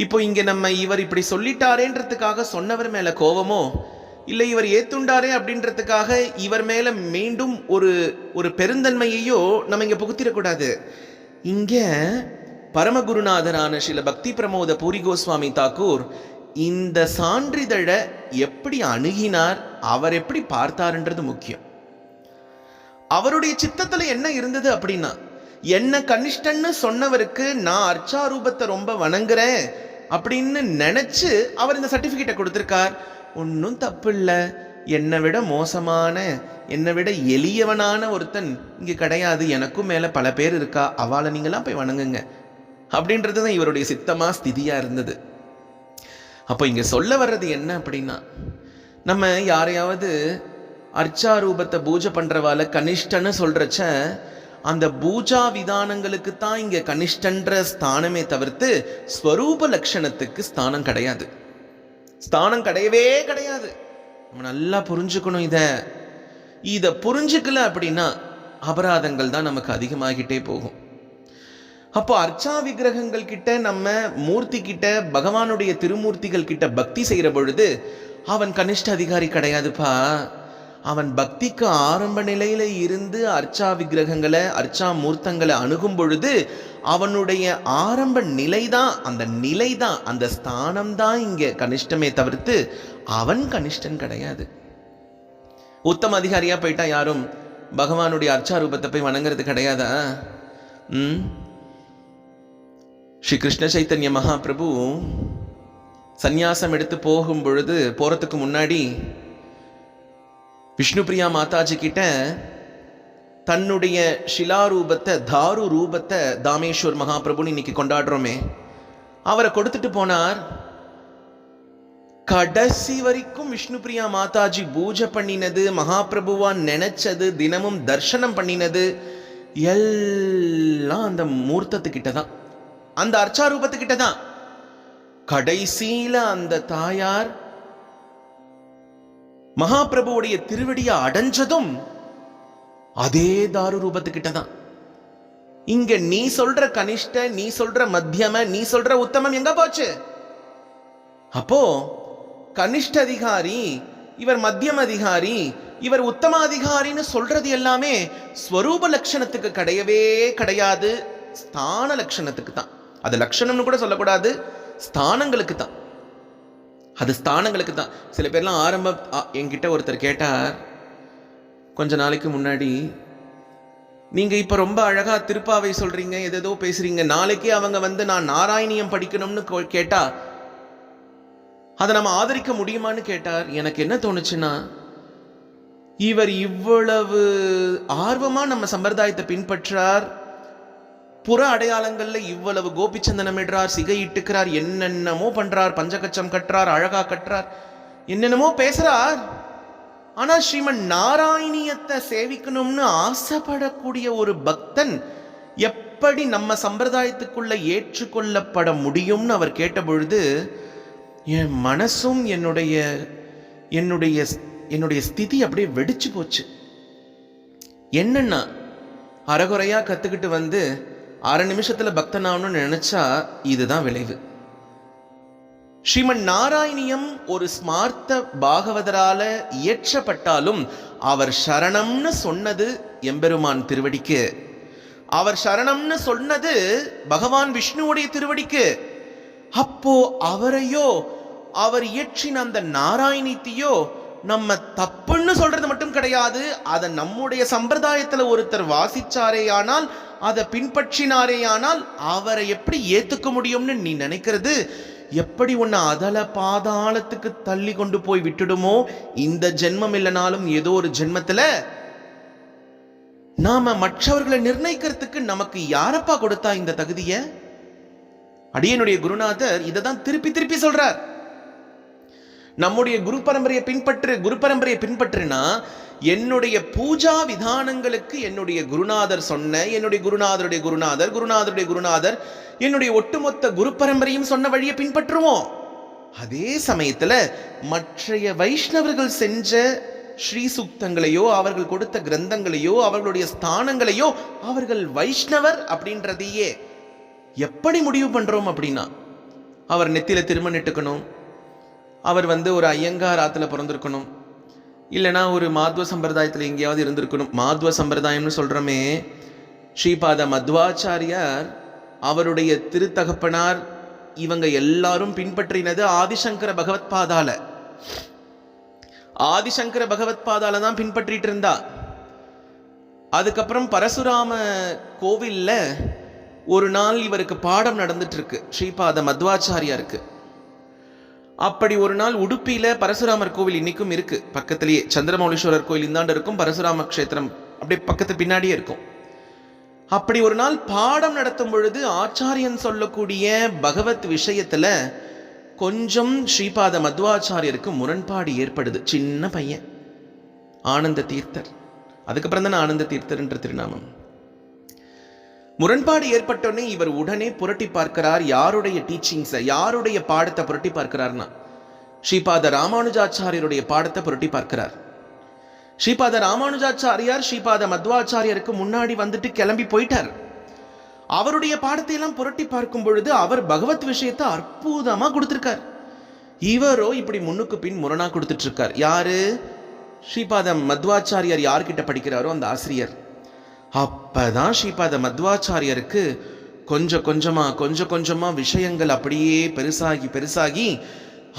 இப்போ இங்க நம்ம இவர் இப்படி சொல்லிட்டாரேன்றதுக்காக சொன்னவர் மேல கோபமோ, இல்லை இவர் ஏத்துண்டாரே அப்படின்றதுக்காக இவர் மேல மீண்டும் ஒரு பெருந்தன்மையையோ நம்ம இங்க புகுத்திடக்கூடாது. இங்க பரமகுருநாதரான ஸ்ரீல பக்தி பிரமோத பூரி கோஸ்வாமி தாக்கூர் இந்த சான்றிதழை எப்படி அணுகினார், அவர் எப்படி பார்த்தார்ன்றது முக்கியம். அவருடைய சித்தத்துல என்ன இருந்தது அப்படின்னா, என்ன கனிஷ்டன்னு சொன்னவருக்கு நான் அர்ச்சாரூபத்தை ரொம்ப வணங்குறேன் அப்படின்னு நினைச்சு அவர் இந்த சர்டிபிகேட்டை கொடுத்திருக்கார். ஒன்றும் தப்பு இல்லை, என்னை விட மோசமான, என்னை விட எளியவனான ஒருத்தன் இங்கே கிடையாது, எனக்கும் மேலே பல பேர் இருக்கா, அவளை நீங்களாம் போய் வணங்குங்க அப்படின்றது தான் இவருடைய சித்தமா ஸ்திதியா இருந்தது. அப்போ இங்க சொல்ல வர்றது என்ன அப்படின்னா, நம்ம யாரையாவது அர்ச்சாரூபத்தை பூஜை பண்றவால கனிஷ்டன்னு சொல்றச்ச அந்த பூஜா விதானங்களுக்கு தான் இங்க கனிஷ்டன்ற ஸ்தானமே தவிர்த்து ஸ்வரூப லட்சணத்துக்கு ஸ்தானம் கிடையாது. ஸ்தானம் கிடையவே கிடையாது. நம்ம நல்லா புரிஞ்சுக்கணும். இதை புரிஞ்சுக்கல அப்படின்னா அபராதங்கள் தான் நமக்கு அதிகமாகிட்டே போகும். அப்போ அர்ச்சா விக்கிரகங்கள் கிட்ட, நம்ம மூர்த்தி கிட்ட, பகவானுடைய திருமூர்த்திகள் கிட்ட பக்தி செய்யற பொழுது அவன் கனிஷ்ட அதிகாரி கிடையாதுப்பா. அவன் பக்திக்கு ஆரம்ப நிலையில இருந்து அர்ச்சா விக்கிரகங்களை, அர்ச்சா மூர்த்தங்களை அணுகும் பொழுது அவனுடைய ஆரம்ப நிலைதான், அந்த நிலைதான், அந்த ஸ்தானம் தான் இங்க கனிஷ்டமே தவிர்த்து அவன் கனிஷ்டன் கிடையாது. உத்தம அதிகாரியா போயிட்டா யாரும் பகவானுடைய அர்ச்சா ரூபத்தை போய் வணங்குறது கிடையாதா? ஸ்ரீ கிருஷ்ண சைத்தன்ய மகாபிரபு சந்நியாசம் எடுத்து போறதுக்கு முன்னாடி விஷ்ணுபிரியா மாதாஜி கிட்ட தன்னுடைய ஷிலாரூபத்தை, தாரு ரூபத்தை தாமேஸ்வர் மகாபிரபுன்னு இன்னைக்கு கொண்டாடுறோமே, அவரை கொடுத்துட்டு போனார். கடைசி வரைக்கும் விஷ்ணுபிரியா மாதாஜி பூஜை பண்ணினது, மகாபிரபுவா நினைச்சது, தினமும் தர்சனம் பண்ணினது எல்லாம் அந்த மூர்த்தத்துக்கிட்ட தான், அந்த அர்ச்சாரூபத்துக்கிட்ட தான். கடைசியில அந்த தாயார் மகாபிரபுவுடைய திருவடியை அடைஞ்சதும் அதே தாரு ரூபத்துக்கிட்ட தான். இங்க நீ சொல்ற கனிஷ்ட, நீ சொல்ற மத்தியம, நீ சொல்ற உத்தமம் எங்க போச்சு? அப்போ கனிஷ்ட அதிகாரி, இவர் மத்தியம் அதிகாரி, இவர் உத்தம அதிகாரின்னு சொல்றது எல்லாமே ஸ்வரூப லட்சணத்துக்கு கிடையவே கிடையாது, ஸ்தான லட்சணத்துக்கு தான். அது லட்சணம்னு கூட சொல்லக்கூடாது, ஸ்தானங்களுக்கு தான். அது ஸ்தானங்களுக்கு தான். சில பேர்லாம் என்கிட்ட ஒருத்தர் கேட்டார் கொஞ்ச நாளைக்கு முன்னாடி, நீங்க இப்ப ரொம்ப அழகா திருப்பாவை சொல்றீங்க, எதோ பேசுறீங்க, நாளைக்கே அவங்க நான் நாராயணியம் படிக்கணும்னு கேட்டா அதை நம்ம ஆதரிக்க முடியுமான்னு கேட்டார். எனக்கு என்ன தோணுச்சுன்னா, இவர் இவ்வளவு ஆர்வமா நம்ம சம்பிரதாயத்தை பின்பற்றார், புற அடையாளங்கள்ல இவ்வளவு கோபிச்சந்தனம் இடுறார், சிகை இட்டுக்கிறார், என்னென்னமோ பண்றார், பஞ்சகச்சம் கட்டுறார், அழகா கட்டுறார், என்னென்னமோ பேசுறார். ஆனா ஸ்ரீமன் நாராயணியத்தை சேவிக்கணும்னு ஆசைப்படக்கூடிய ஒரு பக்தன் எப்படி நம்ம சம்பிரதாயத்துக்குள்ள ஏற்றுக்கொள்ளப்பட முடியும்னு அவர் கேட்ட பொழுது என் மனசும் என்னுடைய என்னுடைய என்னுடைய ஸ்திதி அப்படியே வெடிச்சு போச்சு. என்னன்னா, அரைகுறையா கத்துக்கிட்டு அரை நிமிஷத்துல பக்தனாகணும்னு நினைச்சா இதுதான் விளைவு. ஸ்ரீமன் நாராயணியம் ஒரு ஸ்மார்த்த பாகவதரால இயற்றப்பட்டாலும் அவர் சரணம்னு சொன்னது எம்பெருமான் திருவடிக்கு, அவர் சரணம்னு சொன்னது பகவான் விஷ்ணுவுடைய திருவடிக்கு. அப்போ அவரையோ அவர் இயற்றின அந்த நாராயணியத்தையோ நம்ம தப்புன்னு சொல்றது மட்டும் கிடையாது, அதை நம்முடைய சம்பிரதாயத்துல ஒருத்தர் வாசிச்சாரேயானால், அதை பின்பற்றினாரேயானால் அவரை எப்படி ஏத்துக்க முடியும்னு நீ நினைக்கிறது எப்படி உன்னை அதல பாதாளத்துக்கு தள்ளி கொண்டு போய் விட்டுடுமோ. இந்த ஜென்மம் இல்லைனாலும் ஏதோ ஒரு ஜென்மத்துல நாம மற்றவர்களை நிர்ணயிக்கிறதுக்கு நமக்கு யாரப்பா கொடுத்தா இந்த தகுதிய? அடியனுடைய குருநாதர் இதை தான் திருப்பி திருப்பி சொல்றார். நம்முடைய குரு பரம்பரையை பின்பற்றுனா என்னுடைய பூஜா விதானங்களுக்கு என்னுடைய குருநாதர் சொன்ன, என்னுடைய குருநாதருடைய குருநாதர், குருநாதருடைய குருநாதர், என்னுடைய ஒட்டுமொத்த குரு பரம்பரையும் சொன்ன வழியை பின்பற்றுவோம். அதே சமயத்துல மற்றைய வைஷ்ணவர்கள் செஞ்ச ஸ்ரீ சூக்தங்களையோ, அவர்கள் கொடுத்த கிரந்தங்களையோ, அவர்களுடைய ஸ்தானங்களையோ அவர்கள் வைஷ்ணவர் அப்படின்றதையே எப்படி முடிவு பண்றோம் அப்படின்னா, அவர் நெத்தியில திருமணிட்டுக்கணும், அவர் ஒரு ஐயங்கார் ஆத்துல பிறந்திருக்கணும், இல்லைனா ஒரு மாத்வ சம்பிரதாயத்தில் எங்கேயாவது இருந்திருக்கணும். மாத்வ சம்பிரதாயம்னு சொல்றோமே, ஸ்ரீபாத மத்வாச்சாரியார் அவருடைய திருத்தகப்பனார் இவங்க எல்லாரும் பின்பற்றினது ஆதிசங்கர பகவத் பாதால. ஆதிசங்கர பகவத் பாதால தான் பின்பற்றிட்டு இருந்தா. அதுக்கப்புறம் பரசுராம கோவில்ல ஒரு நாள் இவருக்கு பாடம் நடந்துட்டு இருக்கு, ஸ்ரீபாத மத்வாச்சாரியாருக்கு. அப்படி ஒரு நாள் உடுப்பியில பரசுராமர் கோவில் இன்னைக்கும் இருக்கு, பக்கத்திலேயே சந்திரமௌலீஸ்வரர் கோயில் இந்தாண்டு இருக்கும், பரசுராம கஷேத்திரம் அப்படியே பக்கத்து பின்னாடியே இருக்கும். அப்படி ஒரு நாள் பாடம் நடத்தும் பொழுது ஆச்சாரியன் சொல்லக்கூடிய பகவத் விஷயத்துல கொஞ்சம் ஸ்ரீபாத மத்வாச்சாரியருக்கு முரண்பாடு ஏற்படுது. சின்ன பையன் ஆனந்த தீர்த்தர், அதுக்கப்புறம் தானே ஆனந்த தீர்த்தர் என்ற திருநாமம். முரண்பாடு ஏற்பட்டோன்னே இவர் உடனே புரட்டி பார்க்கிறார். யாருடைய டீச்சிங்ஸை, யாருடைய பாடத்தை புரட்டி பார்க்கிறார்னா ஸ்ரீபாத ராமானுஜாச்சாரியருடைய பாடத்தை புரட்டி பார்க்கிறார். ஸ்ரீபாத ராமானுஜாச்சாரியார் ஸ்ரீபாத மத்வாச்சாரியருக்கு முன்னாடி கிளம்பி போயிட்டார். அவருடைய பாடத்தை எல்லாம் புரட்டி பார்க்கும் பொழுது அவர் பகவத் விஷயத்தை அற்புதமா கொடுத்திருக்கார். இவரோ இப்படி முன்னுக்கு பின் முரணா கொடுத்துட்டு இருக்கார். யாரு? ஸ்ரீபாத மத்வாச்சாரியார் யார்கிட்ட படிக்கிறாரோ அந்த ஆசிரியர். அப்பதான் ஸ்ரீபாத மத்வாச்சாரியருக்கு கொஞ்சம் கொஞ்சமா விஷயங்கள் அப்படியே பெருசாகி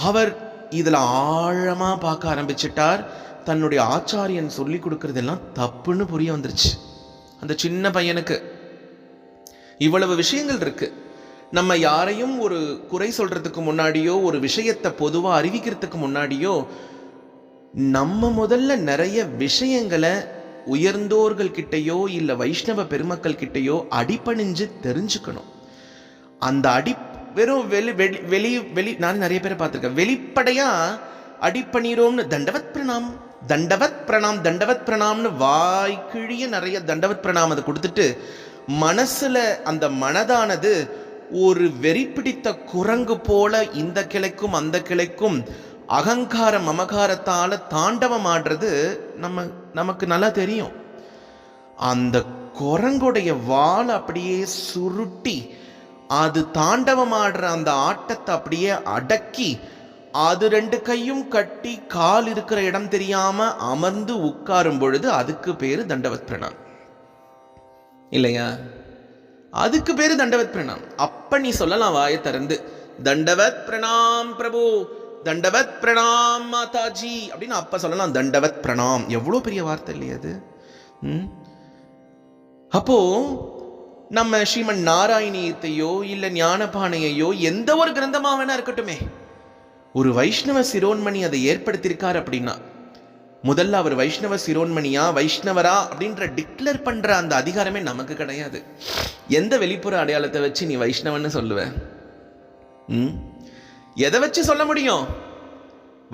அவர் இதுல ஆழமா பார்க்க ஆரம்பிச்சிட்டார். தன்னுடைய ஆச்சாரியன் சொல்லி கொடுக்கறதெல்லாம் தப்புன்னு புரிய வந்துருச்சு அந்த சின்ன பையனுக்கு. இவ்வளவு விஷயங்கள் இருக்கு. நம்ம யாரையும் ஒரு குறை சொல்றதுக்கு முன்னாடியோ, ஒரு விஷயத்தை பொதுவா அறிவிக்கிறதுக்கு முன்னாடியோ, நம்ம முதல்ல நிறைய விஷயங்களை உயர்ந்தோர்கள் கிட்டையோ இல்ல வைஷ்ணவ பெருமக்கள் கிட்டையோ அடிபணிஞ்சு தெரிஞ்சுக்கணும். அந்த வெறும் வெளி நான் நிறைய பேரை பார்த்திருக்கேன், வெளிப்படையா அடிப்பணிரோம்னு தண்டவத் பிரணாம்னு வாய்க்கிழிய நிறைய தண்டவத் பிரணாம் அதை கொடுத்துட்டு மனசுல அந்த மனதானது ஒரு வெறி பிடித்த குரங்கு போல இந்த கிளைக்கும் அந்த கிளைக்கும் அகங்கார மமகாரத்தால தாண்டவம் ஆடுறது நமக்கு நல்லா தெரியும். அந்த குரங்குடைய வால் அப்படியே சுருட்டி அது தாண்டவம் ஆடுற அந்த ஆட்டத்தை அப்படியே அடக்கி அது ரெண்டு கையும் கட்டி கால் இருக்கிற இடம் தெரியாம அமர்ந்து உட்காரும் பொழுது அதுக்கு பேரு தண்டவத் பிரணாம் இல்லையா? அதுக்கு பேரு தண்டவத் பிரணாம். அப்ப நீ சொல்லலாம் வாயை திறந்து, தண்டவத் பிரணாம் பிரபு, தண்டவத் பிரணாம் மாதாஜி அப்படின்னு அப்ப சொல்லலாம். தண்டவத் பிரணாம் எவ்வளவு பெரிய வார்த்தை இல்லையா அது? அப்போ நம்ம ஸ்ரீமன் நாராயணியத்தையோ இல்லை ஞானபானையையோ எந்த ஒரு கிரந்தமாக வேணா இருக்கட்டுமே, ஒரு வைஷ்ணவ சிரோன்மணி அதை ஏற்படுத்தியிருக்கார் அப்படின்னா முதல்ல அவர் வைஷ்ணவ சிரோன்மணியா வைஷ்ணவரா அப்படின்ற டிக்ளேர் பண்ற அந்த அதிகாரமே நமக்கு கிடையாது. எந்த வெளிப்புற அடையாளத்தை வச்சு நீ வைஷ்ணவன்னு சொல்லுவ? எதை வச்சு சொல்ல முடியும்?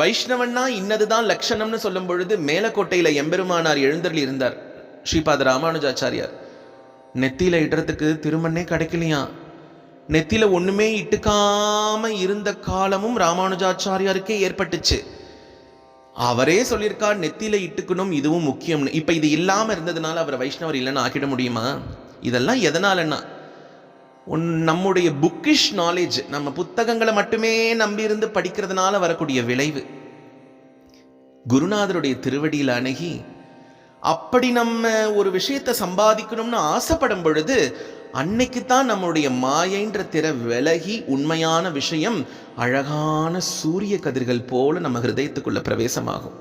வைஷ்ணவன்னா இன்னதுதான் லட்சணம்னு சொல்லும் பொழுது மேலக்கோட்டையில எம்பெருமானார் எழுந்தருளி இருந்தார் ஸ்ரீபாத ராமானுஜாச்சாரியார். நெத்தியில இடுறதுக்கு திருமண்ணே கிடைக்கலையா. நெத்தியில ஒண்ணுமே இட்டுக்காம இருந்த காலமும் ராமானுஜாச்சாரியாருக்கே ஏற்பட்டுச்சு. அவரே சொல்லியிருக்கார் நெத்தியில இட்டுக்கணும், இதுவும் முக்கியம்னு. இப்ப இது இல்லாம இருந்ததுனால அவர் வைஷ்ணவர் இல்லைன்னு ஆக்கிட முடியுமா? இதெல்லாம் எதனாலன்னா நம்முடைய புக்கிஷ் நாலேஜ், நம்ம புத்தகங்களை மட்டுமே நம்பி இருந்து படிக்கிறதுனால வரக்கூடிய விளைவு. குருநாதருடைய திருவடியில் அணுகி அப்படி நம்ம ஒரு விஷயத்தை சம்பாதிக்கணும்னு ஆசைப்படும் பொழுது அன்னைக்குத்தான் நம்முடைய மாயைன்ற திற விலகி உண்மையான விஷயம் அழகான சூரிய கதிர்கள் போல நம்ம ஹிருதயத்துக்குள்ள பிரவேசமாகும்.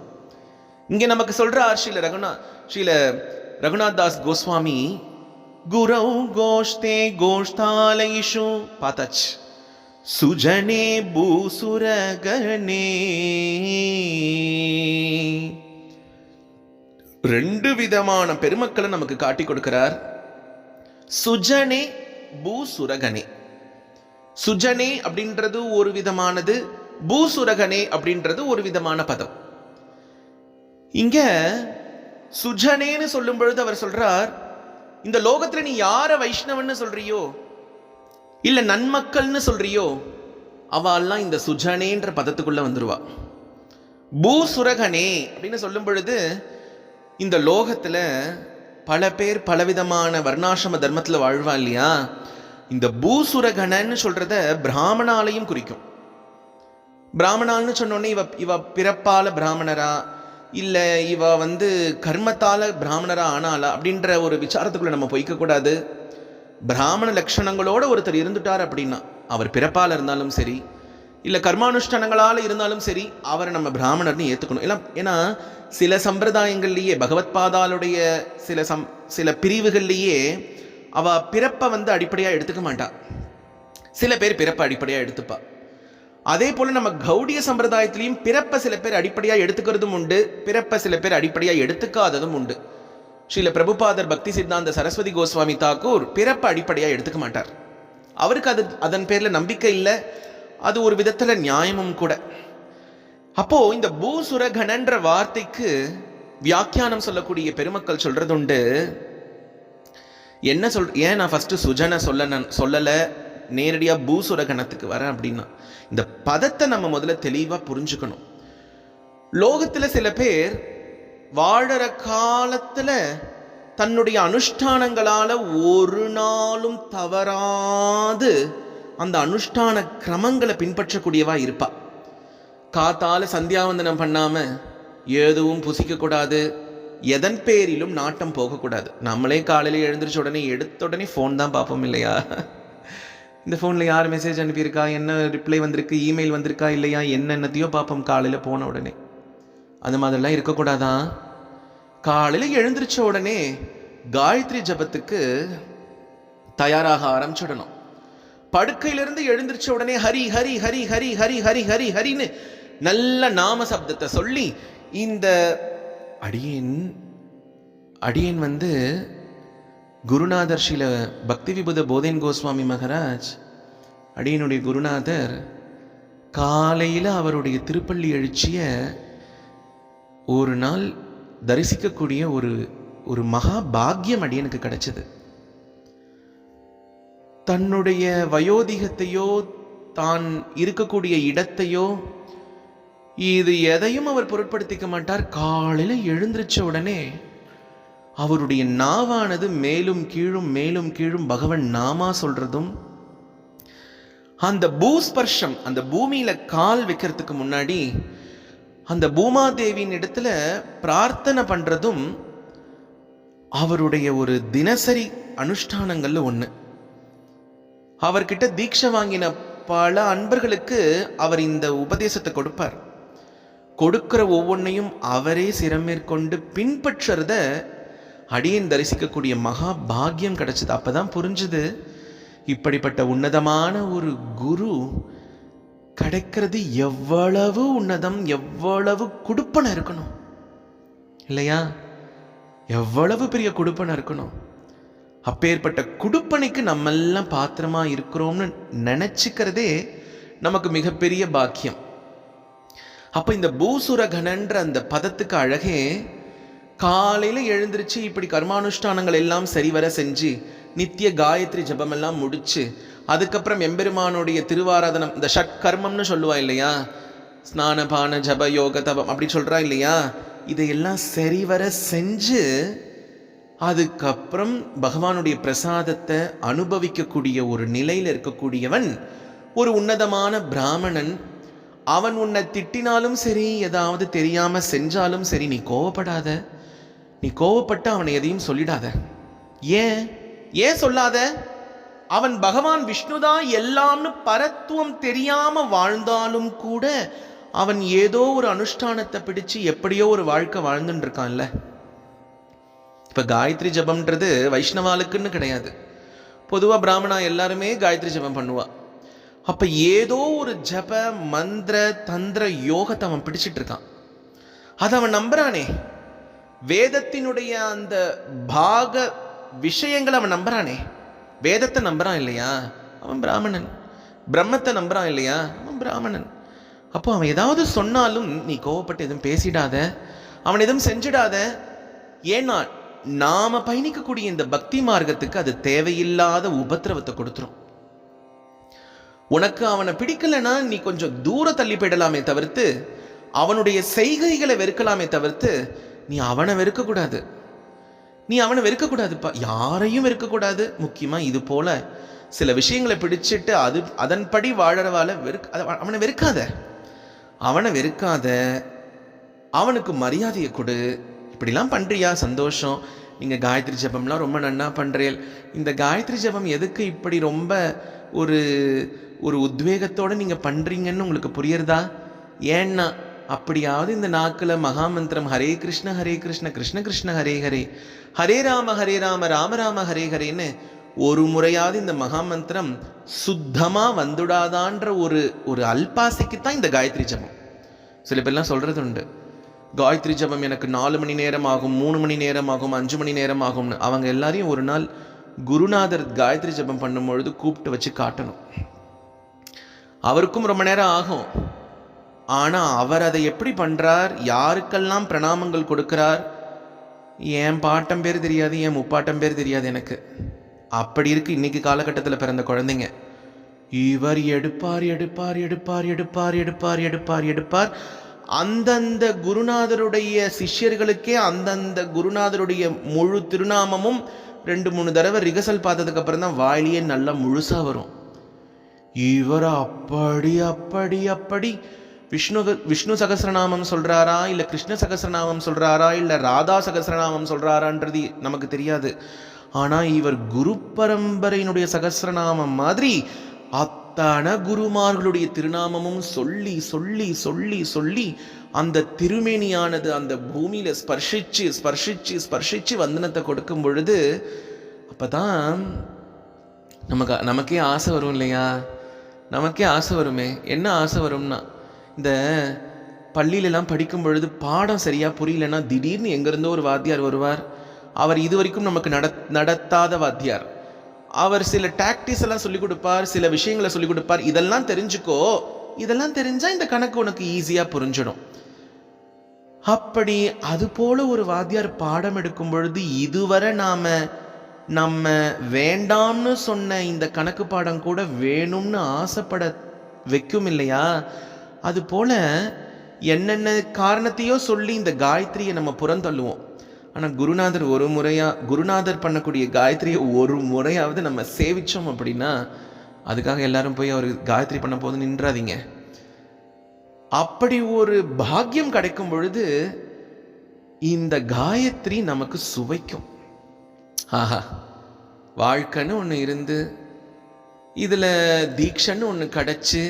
இங்க நமக்கு சொல்றார் ஸ்ரீல ரகுநாத் தாஸ் கோஸ்வாமி, குரௌ கோஷ்தே கோஷ்தாலைஷு பார்த்தாச்சு, சுஜனே பூசுரகனே. ரெண்டு விதமான பெருமக்களை நமக்கு காட்டி கொடுக்கிறார். சுஜனே பூசுரகனே. சுஜனே அப்படின்றது ஒரு விதமானது, பூசுரகனே அப்படின்றது ஒரு விதமான பதம். இங்க சுஜனேன்னு சொல்லும் பொழுது அவர் சொல்றார், இந்த லோகத்துல நீ யார வைஷ்ணவன்னு சொல்றியோ இல்ல நன்மக்கள்னு சொல்றியோ அவெல்லாம் இந்த சுஜனேன்ற பதத்துக்குள்ள வந்துருவா. பூசுரகனே அப்படின்னு சொல்லும் பொழுது இந்த லோகத்துல பல பேர் பலவிதமான வர்ணாசிரம தர்மத்துல வாழ்வா இல்லையா. இந்த பூசுரகணன்னு சொல்றத பிராமணாலையும் குறிக்கும். பிராமணால்னு சொன்னோடனே இவ பிறப்பால பிராமணரா இல்ல இவ கர்மத்தால பிராமணரா ஆனாலா அப்படின்ற ஒரு விசாரத்துக்குள்ள நம்ம போய்க்க கூடாது. பிராமண லட்சணங்களோட ஒருத்தர் இருந்துட்டார் அப்படின்னா அவர் பிறப்பால இருந்தாலும் சரி இல்ல கர்மானுஷ்டானங்களால இருந்தாலும் சரி அவரை நம்ம பிராமணர்னு ஏத்துக்கணும். ஏன்னா சில சம்பிரதாயங்கள்லயே பகவத் பாதாளுடைய சில பிரிவுகள்லயே அவ பிறப்பை அடிப்படையா எடுத்துக்க மாட்டா. சில பேர் பிறப்பை அடிப்படையா எடுத்துப்பா. அதே போல நம்ம கௌடிய சம்பிரதாயத்திலையும் பிறப்பை சில பேர் அடிப்படையா எடுத்துக்கிறதும் உண்டு, பிறப்பை சில பேர் அடிப்படையா எடுத்துக்காததும் உண்டு. ஸ்ரீல பிரபுபாதர் பக்தி சித்தாந்த சரஸ்வதி கோஸ்வாமி தாக்கூர் பிறப்பை அடிப்படையா எடுத்துக்க மாட்டார். அவருக்கு அதன் பேர்ல நம்பிக்கை இல்லை. அது ஒரு விதத்துல நியாயமும் கூட. அப்போ இந்த பூசுரகணன்ற வார்த்தைக்கு வியாக்கியானம் சொல்லக்கூடிய பெருமக்கள் சொல்றது உண்டு. என்ன ஏன் நான் ஃபர்ஸ்ட் சுஜன சொல்லல நேரடியா பூசுரகணத்துக்கு வரேன் அப்படின்னா, இந்த பதத்தை நம்ம முதல்ல தெளிவா புரிஞ்சுக்கணும். லோகத்துல சில பேர் வாழற காலத்துல தன்னுடைய அனுஷ்டானங்களால ஒரு நாளும் தவறாது அந்த அனுஷ்டான கிரமங்களை பின்பற்றக்கூடியவா இருப்பா. காத்தால சந்தியாவந்தனம் பண்ணாம எதுவும் புசிக்க கூடாது, எதன் பேரிலும் நாட்டம் போகக்கூடாது. நம்மளே காலையில எழுந்திரிச்ச உடனே எடுத்த உடனே ஃபோன் தான் பார்ப்போம் இல்லையா? இந்த ஃபோனில் யார் மெசேஜ் அனுப்பியிருக்கா, என்ன ரிப்ளை வந்திருக்கு, இமெயில் வந்திருக்கா இல்லையா, என்னென்னத்தையோ பார்ப்போம் காலையில் போன உடனே. அந்த மாதிரிலாம் இருக்கக்கூடாதான். காலையில் எழுந்திரிச்ச உடனே காயத்ரி ஜபத்துக்கு தயாராக ஆரம்பிச்சிடணும். படுக்கையிலிருந்து எழுந்திரிச்ச உடனே ஹரி ஹரி ஹரி ஹரி ஹரி ஹரி ஹரி ஹரின்னு நல்ல நாம சப்தத்தை சொல்லி, இந்த அடியேன் குருநாதர் ஸ்ரீல பக்தி விபுத போதேன் கோஸ்வாமி மகராஜ், அடியனுடைய குருநாதர் காலையில் அவருடைய திருப்பள்ளி எழுச்சிய ஒரு நாள் தரிசிக்கக்கூடிய ஒரு மகா பாக்கியம் அடியனுக்கு கிடைச்சது. தன்னுடைய வயோதிகத்தையோ தான் இருக்கக்கூடிய இடத்தையோ இது எதையும் அவர் பொருட்படுத்திக்க மாட்டார். காலையில் எழுந்திரிச்ச உடனே அவருடைய நாவானது மேலும் கீழும் மேலும் கீழும் பகவன் நாமா சொல்றதும், அந்த பூஸ்பர்ஷம் அந்த பூமியில கால் வைக்கிறதுக்கு முன்னாடி அந்த பூமாதேவியின் இடத்துல பிரார்த்தனை பண்றதும் அவருடைய ஒரு தினசரி அனுஷ்டானங்கள்ல ஒண்ணு. அவர்கிட்ட தீட்சை வாங்கின பல அன்பர்களுக்கு அவர் இந்த உபதேசத்தை கொடுப்பார். கொடுக்கிற ஒவ்வொன்றையும் அவரே சிரமேற்கொண்டு பின்பற்றுறத அடியேன் தரிசிக்கக்கூடிய மகா பாக்கியம் கிடைச்சது. அப்பதான் புரிஞ்சுது, இப்படிப்பட்ட உன்னதமான ஒரு குரு கிடைக்கிறது எவ்வளவு உன்னதம், எவ்வளவு குடுப்பனை இருக்கணும் இல்லையா? எவ்வளவு பெரிய குடுப்பனை இருக்கணும். அப்பேற்பட்ட குடுப்பனைக்கு நம்மெல்லாம் பாத்திரமா இருக்கிறோம்னு நினைச்சுக்கிறதே நமக்கு மிகப்பெரிய பாக்கியம். அப்ப இந்த பூசுரகணன்ற அந்த பதத்துக்கு அழகே, காலையில எழுந்திருச்சு இப்படி கர்மானுஷ்டானங்கள் எல்லாம் சரிவர செஞ்சு நித்திய காயத்ரி ஜபம் எல்லாம் முடிச்சு, அதுக்கப்புறம் எம்பெருமானுடைய திருவாராதனம், இந்த ஷட்கர்மம்னு சொல்லுவா இல்லையா, ஸ்நான பான ஜப யோக தபம் அப்படி சொல்றா இல்லையா, இதையெல்லாம் சரிவர செஞ்சு அதுக்கப்புறம் பகவானுடைய பிரசாதத்தை அனுபவிக்கக்கூடிய ஒரு நிலையில் இருக்கக்கூடியவன் ஒரு உன்னதமான பிராமணன். அவன் உன்னை திட்டினாலும் சரி, ஏதாவது தெரியாம செஞ்சாலும் சரி, நீ கோவப்படாத. நீ கோவப்பட்டு அவனை எதையும் சொல்லிடாத. ஏன் சொல்லாத? அவன் பகவான் விஷ்ணுதான் எல்லாம்னு பரத்துவம் தெரியாம வாழ்ந்தாலும் கூட அவன் ஏதோ ஒரு அனுஷ்டானத்தை பிடிச்சு எப்படியோ ஒரு வாழ்க்கை வாழ்ந்துட்டு இருக்கான்ல. இப்ப காயத்ரி ஜபம்ன்றது வைஷ்ணவாளுக்குன்னு கிடையாது, பொதுவா பிராமணா எல்லாருமே காயத்ரி ஜபம் பண்ணுவா. அப்ப ஏதோ ஒரு ஜப மந்திர தந்திர யோகத்தை அவன் பிடிச்சிட்டு இருக்கான். அதை அவன் நம்புறானே, வேதத்தினுடைய அந்த பாக விஷயங்களை அவன் நம்புறானே, வேதத்தை நம்புறான் இல்லையா, அவன் பிராமணன். பிரம்மத்தை நம்புறான் இல்லையா, அவன் பிராமணன். அப்போ அவன் ஏதாவது சொன்னாலும் நீ கோவப்பட்டு எதுவும் பேசிடாத, அவன் எதுவும் செஞ்சிடாத. ஏன்னா நாம பயணிக்கக்கூடிய இந்த பக்தி மார்க்கத்துக்கு அது தேவையில்லாத உபத்திரவத்தை கொடுத்துரும். உனக்கு அவனை பிடிக்கலைன்னா நீ கொஞ்சம் தூர தள்ளி போயிடலாமே தவிர்த்து, அவனுடைய செய்கைகளை வெறுக்கலாமே தவிர்த்து, நீ அவனை வெறுக்கக்கூடாது. நீ அவனை வெறுக்கக்கூடாதுப்பா, யாரையும் வெறுக்கக்கூடாது. முக்கியமா இது போல சில விஷயங்களை பிடிச்சிட்டு அதன்படி வாழறவால அவனை வெறுக்காத. அவனை வெறுக்காத, அவனுக்கு மரியாதையை கொடு. இப்படிலாம் பண்றியா, சந்தோஷம். நீங்கள் காயத்ரி ஜபம்லாம் ரொம்ப நன்னா பண்ணுறீள். இந்த காயத்ரி ஜபம் எதுக்கு இப்படி ரொம்ப ஒரு ஒரு உத்வேகத்தோடு நீங்கள் பண்ணுறீங்கன்னு உங்களுக்கு புரியுறதா? ஏன்னா அப்படியாவது இந்த நாக்கில் மகாமந்திரம் ஹரே கிருஷ்ண கிருஷ்ண கிருஷ்ண ஹரே ஹரே, ஹரே ராம ராம ராம ஹரே ஹரேன்னு ஒரு முறையாவது இந்த மகாமந்திரம் சுத்தமாக வந்துடாதான்ற ஒரு அல்பாசைக்குத்தான் இந்த காயத்ரி ஜபம். சில பேர்லாம் சொல்கிறது உண்டு, காயத்ரி ஜபம் எனக்கு 4 மணி நேரம் ஆகும், 3 மணி நேரம் ஆகும், 5 மணி நேரம் ஆகும்னு. அவங்க எல்லாரையும் ஒரு நாள் குருநாதர் காயத்ரி ஜபம் பண்ணும்பொழுது கூப்பிட்டு வச்சு காட்டணும். அவருக்கும் ரொம்ப நேரம் ஆகும். ஆனால் அவர் அதை எப்படி பண்ணுறார், யாருக்கெல்லாம் பிரணாமங்கள் கொடுக்கிறார், என் பாட்டம் பேர் தெரியாது, என் முப்பாட்டம் பேர் தெரியாது எனக்கு. அப்படி இருக்கு இன்னைக்கு காலகட்டத்தில் பிறந்த குழந்தைங்க. இவர் எடுப்பார் எடுப்பார் எடுப்பார் எடுப்பார் எடுப்பார் எடுப்பார் எடுப்பார் அந்தந்த குருநாதருடைய சிஷ்யர்களுக்கே அந்தந்த குருநாதருடைய முழு திருநாமமும் 2-3 தடவை ரிகர்சல் பார்த்ததுக்கு அப்புறம் தான் வாயிலேயே நல்லா முழுசா வரும். இவர் அப்படி அப்படி அப்படி விஷ்ணு சகஸ்ரநாமம் சொல்றாரா, இல்ல கிருஷ்ண சகஸ்ரநாமம் சொல்றாரா, இல்ல ராதா சகஸ்ரநாமம் சொல்றாரான்றது நமக்கு தெரியாது. ஆனா இவர் குரு பரம்பரையினுடைய சகஸ்ரநாமம் மாதிரி அத்தனை குருமார்களுடைய திருநாமமும் சொல்லி சொல்லி சொல்லி சொல்லி அந்த திருமேனியானது அந்த பூமியில ஸ்பர்ஷிச்சு ஸ்பர்ஷிச்சு ஸ்பர்ஷிச்சு வந்தனத்தை கொடுக்கும் பொழுது அப்பதான் நமக்கே ஆசை வரும் இல்லையா? நமக்கே ஆசை வருமே. என்ன ஆசை வரும்னா, இந்த பள்ளியிலலாம் படிக்கும் பொழுது பாடம் சரியா புரியலன்னா திடீர்னு எங்கிருந்தோ ஒரு வாத்தியார் வருவார். அவர் இது வரைக்கும் நமக்கு நடத்தாத வாத்தியார். அவர் சில டாக்டிக்ஸ் எல்லாம் சொல்லிக் கொடுப்பார், சில விஷயங்களை சொல்லிக் கொடுப்பார். இதெல்லாம் தெரிஞ்சுக்கோ, இதெல்லாம் தெரிஞ்சா இந்த கணக்கு உனக்கு ஈஸியா புரிஞ்சிடும். அப்படி அது போல ஒரு வாத்தியார் பாடம் எடுக்கும் பொழுது இதுவரை நம்ம வேண்டாம்னு சொன்ன இந்த கணக்கு பாடம் கூட வேணும்னு ஆசைப்பட வைக்கும் இல்லையா? அது போல என்னென்ன காரணத்தையோ சொல்லி இந்த காயத்ரியை நம்ம புறந்தள்ளுவோம். ஆனால் குருநாதர் பண்ணக்கூடிய காயத்ரியை ஒரு முறையாவது நம்ம சேவிச்சோம் அப்படின்னா அதுக்காக எல்லாரும் போய் அவர் காயத்ரி பண்ண போது நின்றாதீங்க. அப்படி ஒரு பாக்கியம் கிடைக்கும் பொழுது இந்த காயத்ரி நமக்கு சுவைக்கும். ஆஹா, வாழ்க்கைன்னு ஒன்று இருந்து இதில் தீட்சன்னு ஒன்று கிடைச்சி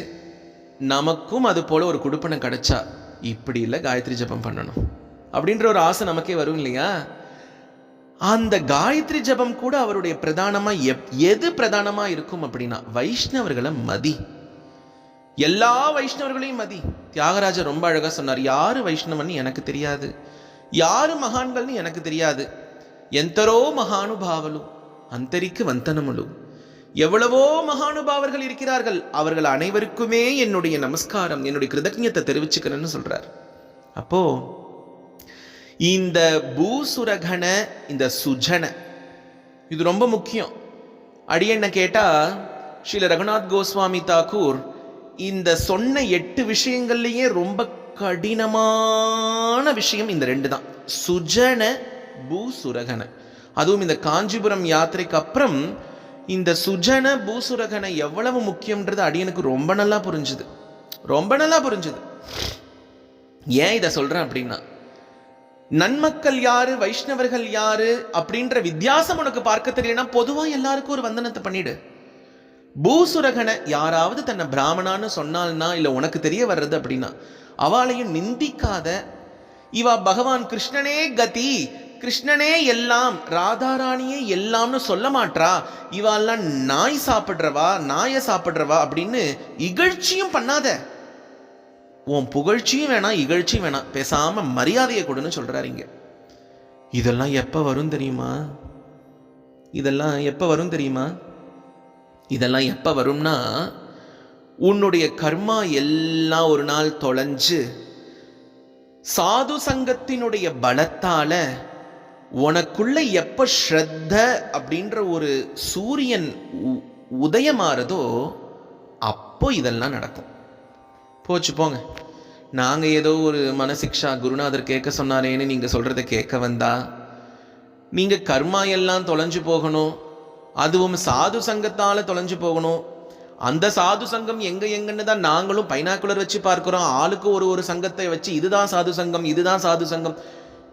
நமக்கும் அது போல் ஒரு குடுப்பனை கிடைச்சா இப்படி இல்லை காயத்ரி ஜபம் பண்ணணும் அப்படின்ற ஒரு ஆசை நமக்கே வரும் இல்லையா? அந்த காயத்ரி ஜபம் கூட அவருடைய பிரதானமா எது பிரதானமா இருக்கும் அப்படின்னா வைஷ்ணவர்களை மதி, எல்லா வைஷ்ணவர்களையும் மதி. தியாகராஜர் ரொம்ப அழகா சொன்னார், யாரு வைஷ்ணவன் எனக்கு தெரியாது, யாரு மகான்கள்னு எனக்கு தெரியாது, ఎంతరో மகானுபாவலு அந்தரிக்கு வந்தனமுலு, எவ்வளவோ மகானுபாவர்கள் இருக்கிறார்கள், அவர்கள் அனைவருக்குமே என்னுடைய நமஸ்காரம், என்னுடைய கிருதஜ்ஞத்தை தெரிவிச்சுக்கிறேன்னு சொல்றார். அப்போ இந்த பூசுரகண, இந்த சுஜன, இது ரொம்ப முக்கியம். அடியண்ண கேட்டா ஸ்ரீல ரகுநாத் கோஸ்வாமி தாக்கூர் இந்த சொன்ன 8 விஷயங்கள்லயே ரொம்ப கடினமான விஷயம் இந்த 2 தான், சுஜன பூசுரகன. அதுவும் இந்த காஞ்சிபுரம் யாத்திரைக்கு அப்புறம் இந்த சுஜன பூசுரகன எவ்வளவு முக்கியம்ன்றது அடியனுக்கு ரொம்ப நல்லா புரிஞ்சுது, ரொம்ப நல்லா புரிஞ்சுது. ஏன் இதை சொல்றேன் அப்படின்னா, நன்மக்கள் யாரு, வைஷ்ணவர்கள் யாரு அப்படின்ற வித்தியாசம் உனக்கு பார்க்க தெரியலனா பொதுவா எல்லாருக்கும் ஒரு வந்தனத்தை பண்ணிடு. பூசுரகனை யாராவது தன்னை பிராமணான்னு சொன்னால்னா, இல்ல உனக்கு தெரிய வர்றது அப்படின்னா, அவளையும் நிந்திக்காத. இவா பகவான் கிருஷ்ணனே கதி, கிருஷ்ணனே எல்லாம், ராதாராணியே எல்லாம்னு சொல்ல மாட்டா, இவாள்லாம் நாய் சாப்பிடுறவா, நாயை சாப்பிடுறவா அப்படின்னு இகழ்ச்சியும் பண்ணாத. உன் புகழ்ச்சியும் வேணாம், இகழ்ச்சியும் வேணாம், பேசாம மரியாதையை கொடுன்னு சொல்றாரு இங்க. இதெல்லாம் எப்ப வரும் தெரியுமா? இதெல்லாம் எப்ப வரும் தெரியுமா? இதெல்லாம் எப்ப வரும்னா, உன்னுடைய கர்மா எல்லாம் ஒரு நாள் தொலைஞ்சு சாது சங்கத்தினுடைய பலத்தால உனக்குள்ள எப்ப ஸ்ரத்த அப்படின்ற ஒரு சூரியன் உதயமாறதோ அப்போ இதெல்லாம் நடக்கும். போச்சு போங்க, நாங்கள் ஏதோ ஒரு மனசிக்ஷா குருநாதர் கேட்க சொன்னாரேன்னு நீங்கள் சொல்கிறத கேட்க வந்தா, நீங்கள் கர்மா எல்லாம் தொலைஞ்சு போகணும், அதுவும் சாது சங்கத்தால் தொலைஞ்சு போகணும். அந்த சாது சங்கம் எங்கன்னு தான் நாங்களும் பைனாக்குலர் வச்சு பார்க்குறோம். ஆளுக்கு ஒரு சங்கத்தை வச்சு இதுதான் சாது சங்கம், இதுதான் சாது சங்கம்.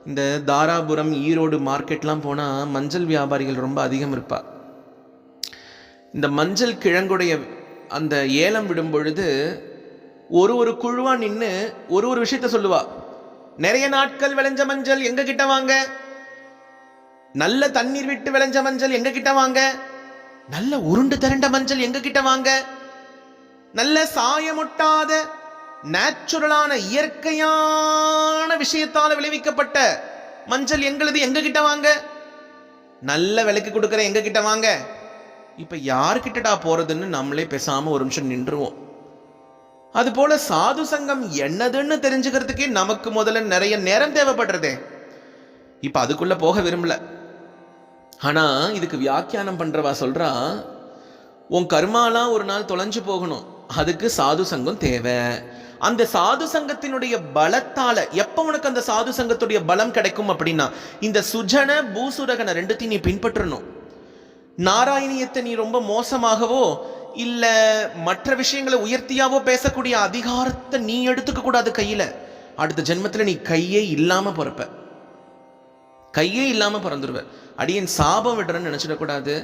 இந்த தாராபுரம், ஈரோடு மார்க்கெட்லாம் போனால் மஞ்சள் வியாபாரிகள் ரொம்ப அதிகம் இருப்பா. இந்த மஞ்சள் கிழங்குடைய அந்த ஏலம் விடும் பொழுது ஒரு குழுவா நின்று ஒரு விஷயத்த சொல்லுவா. நிறைய நாட்கள் விளைஞ்ச மஞ்சள் எங்க கிட்ட வாங்க, நல்ல தண்ணீர் விட்டு விளைஞ்ச மஞ்சள் எங்க கிட்ட வாங்க, நல்ல உருண்டு திரண்ட மஞ்சள் எங்க கிட்ட வாங்க, நல்ல சாயமொட்டாத நேச்சுரலான இயற்கையான விஷயத்தால விளைவிக்கப்பட்ட மஞ்சள் எங்களுது எங்க கிட்ட வாங்க, நல்ல விலைக்கு கொடுக்கிற எங்க கிட்ட வாங்க. இப்ப யாருக்கிட்டடா போறதுன்னு நம்மளே பேசாம ஒரு நிமிஷம் நின்றுவோம். அது போல சாது சங்கம் என்னதுன்னு தெரிஞ்சுக்கிறதுக்கே நமக்கு முதல்ல நிறைய நேரம் தேவைப்படுறதே. இப்ப அதுக்குள்ள போக விரும்பல. ஆனா இதுக்கு வியாக்கியானம் பண்றவா சொல்றா, உன் கர்மாலாம் ஒரு நாள் தொலைஞ்சு போகணும், அதுக்கு சாது சங்கம் தேவை. அந்த சாது சங்கத்தினுடைய பலத்தால எப்ப உனக்கு அந்த சாது சங்கத்துடைய பலம் கிடைக்கும் அப்படின்னா, இந்த சுஜன பூசுரகன ரெண்டுத்தையும் நீ பின்பற்றணும். நாராயணியத்தை நீ ரொம்ப மோசமாகவோ இல்ல மற்ற விஷயங்களை உயர்த்தியாவோ பேசக்கூடிய அதிகாரத்தை நீ எடுத்துக்க கூடாது கையில. அடுத்த ஜென்மத்துல நீ கையே இல்லாம பிறப்ப, கையே இல்லாம பிறந்துருவ. அடியேன் சாபம் விடுறேன்னு நினைச்சிடக்கூடாது.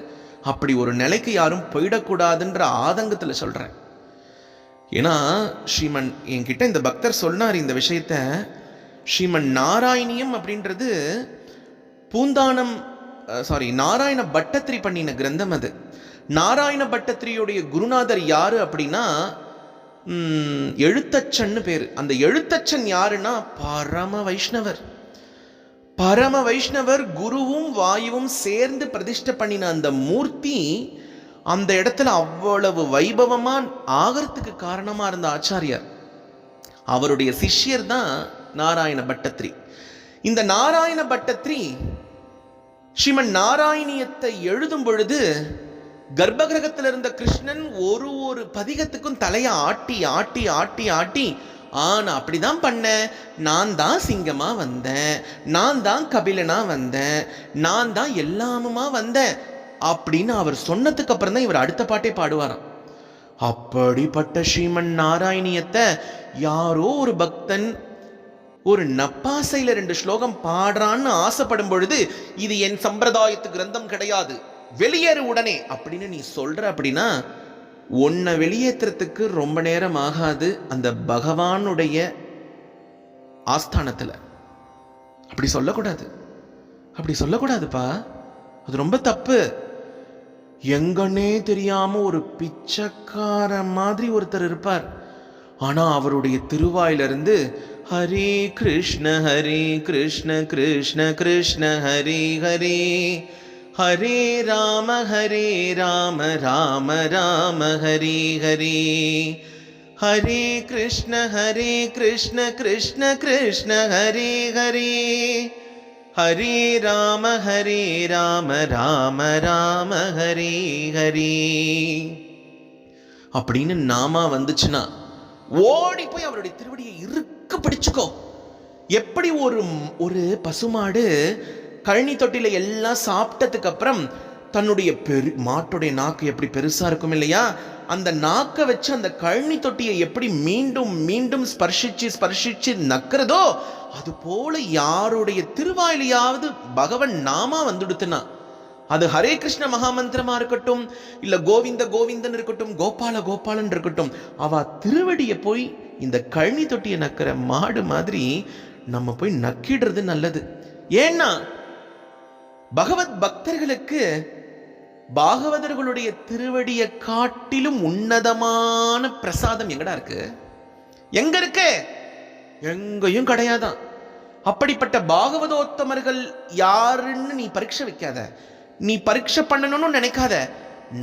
அப்படி ஒரு நிலைக்கு யாரும் போயிடக்கூடாதுன்ற ஆதங்கத்துல சொல்றேன். ஏன்னா ஸ்ரீமன் என்கிட்ட இந்த பக்தர் சொன்னார் இந்த விஷயத்த. ஸ்ரீமன் நாராயணியம் அப்படின்றது பூந்தானம் நாராயண பட்டத்திரி பண்ணின கிரந்தம் அது. நாராயண பட்டத்திரியுடைய குருநாதர் யாரு அப்படின்னா எழுத்தச்சன்னு பேரு. அந்த எழுத்தச்சன் யாருன்னா பரம வைஷ்ணவர். பரம வைஷ்ணவர் குருவும் வாயுவும் சேர்ந்து பிரதிஷ்டை பண்ணின அந்த மூர்த்தி அந்த இடத்துல அவ்வளவு வைபவமா ஆகிறதுக்கு காரணமா இருந்த ஆச்சாரியார். அவருடைய சிஷ்யர் தான் நாராயண பட்டத்திரி. இந்த நாராயண பட்டத்திரி ஸ்ரீமன் நாராயணியத்தை எழுதும் பொழுது கர்ப்பகிரகத்தில் இருந்த கிருஷ்ணன் ஒரு பதிகத்துக்கும் தலையை ஆட்டி ஆட்டி ஆட்டி ஆட்டி, நான் அப்படிதான் பண்ணேன், நான் தான் சிங்கமா வந்தேன், நான் தான் கபிலனா வந்தேன், நான் தான் எல்லாமுமா வந்தேன் அப்படின்னு அவர் சொன்னதுக்கு அப்புறம் தான் இவர் அடுத்த பாட்டே பாடுவாராம். அப்படிப்பட்ட ஸ்ரீமன் நாராயணியத்தை யாரோ ஒரு பக்தன் ஒரு நப்பாசையில 2 ஸ்லோகம் பாடுறான்னு ஆசைப்படும் பொழுது, இது என் சம்பிரதாயத்து கிரந்தம் கிடையாது, வெளியேறு உடனே அப்படின்னு நீ சொல்ற அப்படின்னா, உன்னை வெளியேற்றுறதுக்கு ரொம்ப நேரம் ஆகாது அந்த பகவானுடைய ஆஸ்தானத்துல. அப்படி சொல்லக்கூடாது. அப்படி சொல்லக்கூடாதுப்பா, அது ரொம்ப தப்பு. எங்கன்னே தெரியாம ஒரு பிச்சைக்கார மாதிரி ஒருத்தர் இருப்பார். ஆனா அவருடைய திருவாயிலிருந்து ஹரே கிருஷ்ண கிருஷ்ண கிருஷ்ண ஹரே ஹரே, ஹரே ராம ராம ராம ஹரே ஹரே, ஹரே கிருஷ்ண கிருஷ்ண கிருஷ்ண ஹரே ஹரே, ஹரே ராம ராம ராம ஹரே ஹரே அப்படின்னு நாமா வந்துச்சுன்னா ஓடி போய் அவருடைய திருவடியை இறுக்க பிடிச்சுக்கோ. எப்படி ஒரு பசுமாடு கழனி தொட்டில எல்லாம் சாப்பிட்டதுக்கு அப்புறம் தன்னுடைய மாட்டுடைய நாக்கு எப்படி பெருசா இருக்கும் இல்லையா, அந்த நாக்கை வச்சு அந்த கழனி தொட்டியை எப்படி மீண்டும் மீண்டும் ஸ்பர்ஷிச்சு நக்கிறதோ, அது போல யாருடைய திருவாயிலையாவது பகவன் நாமா வந்துடுத்துனா, அது ஹரே கிருஷ்ண மகாமந்திரமா இருக்கட்டும், இல்ல கோவிந்த கோவிந்தன் இருக்கட்டும், கோபால கோபாலன் இருக்கட்டும், அவ திருவடியை போய் இந்த கழனி தொட்டியை நக்கிற மாடு மாதிரி நம்ம போய் நக்கிடுறது நல்லது. ஏன்னா பகவத் பக்தர்களுக்கு பாகவதர்களுடைய திருவடியை காட்டிலும் உன்னதமான பிரசாதம் எங்கடா இருக்கு? எங்க இருக்கு? எங்கேயும் கிடையாதான். அப்படிப்பட்ட பாகவதோத்தமர்கள் யாருன்னு நீ பரீட்சை வைக்காத, நீ பரீட்சை பண்ணணும்னு நினைக்காத.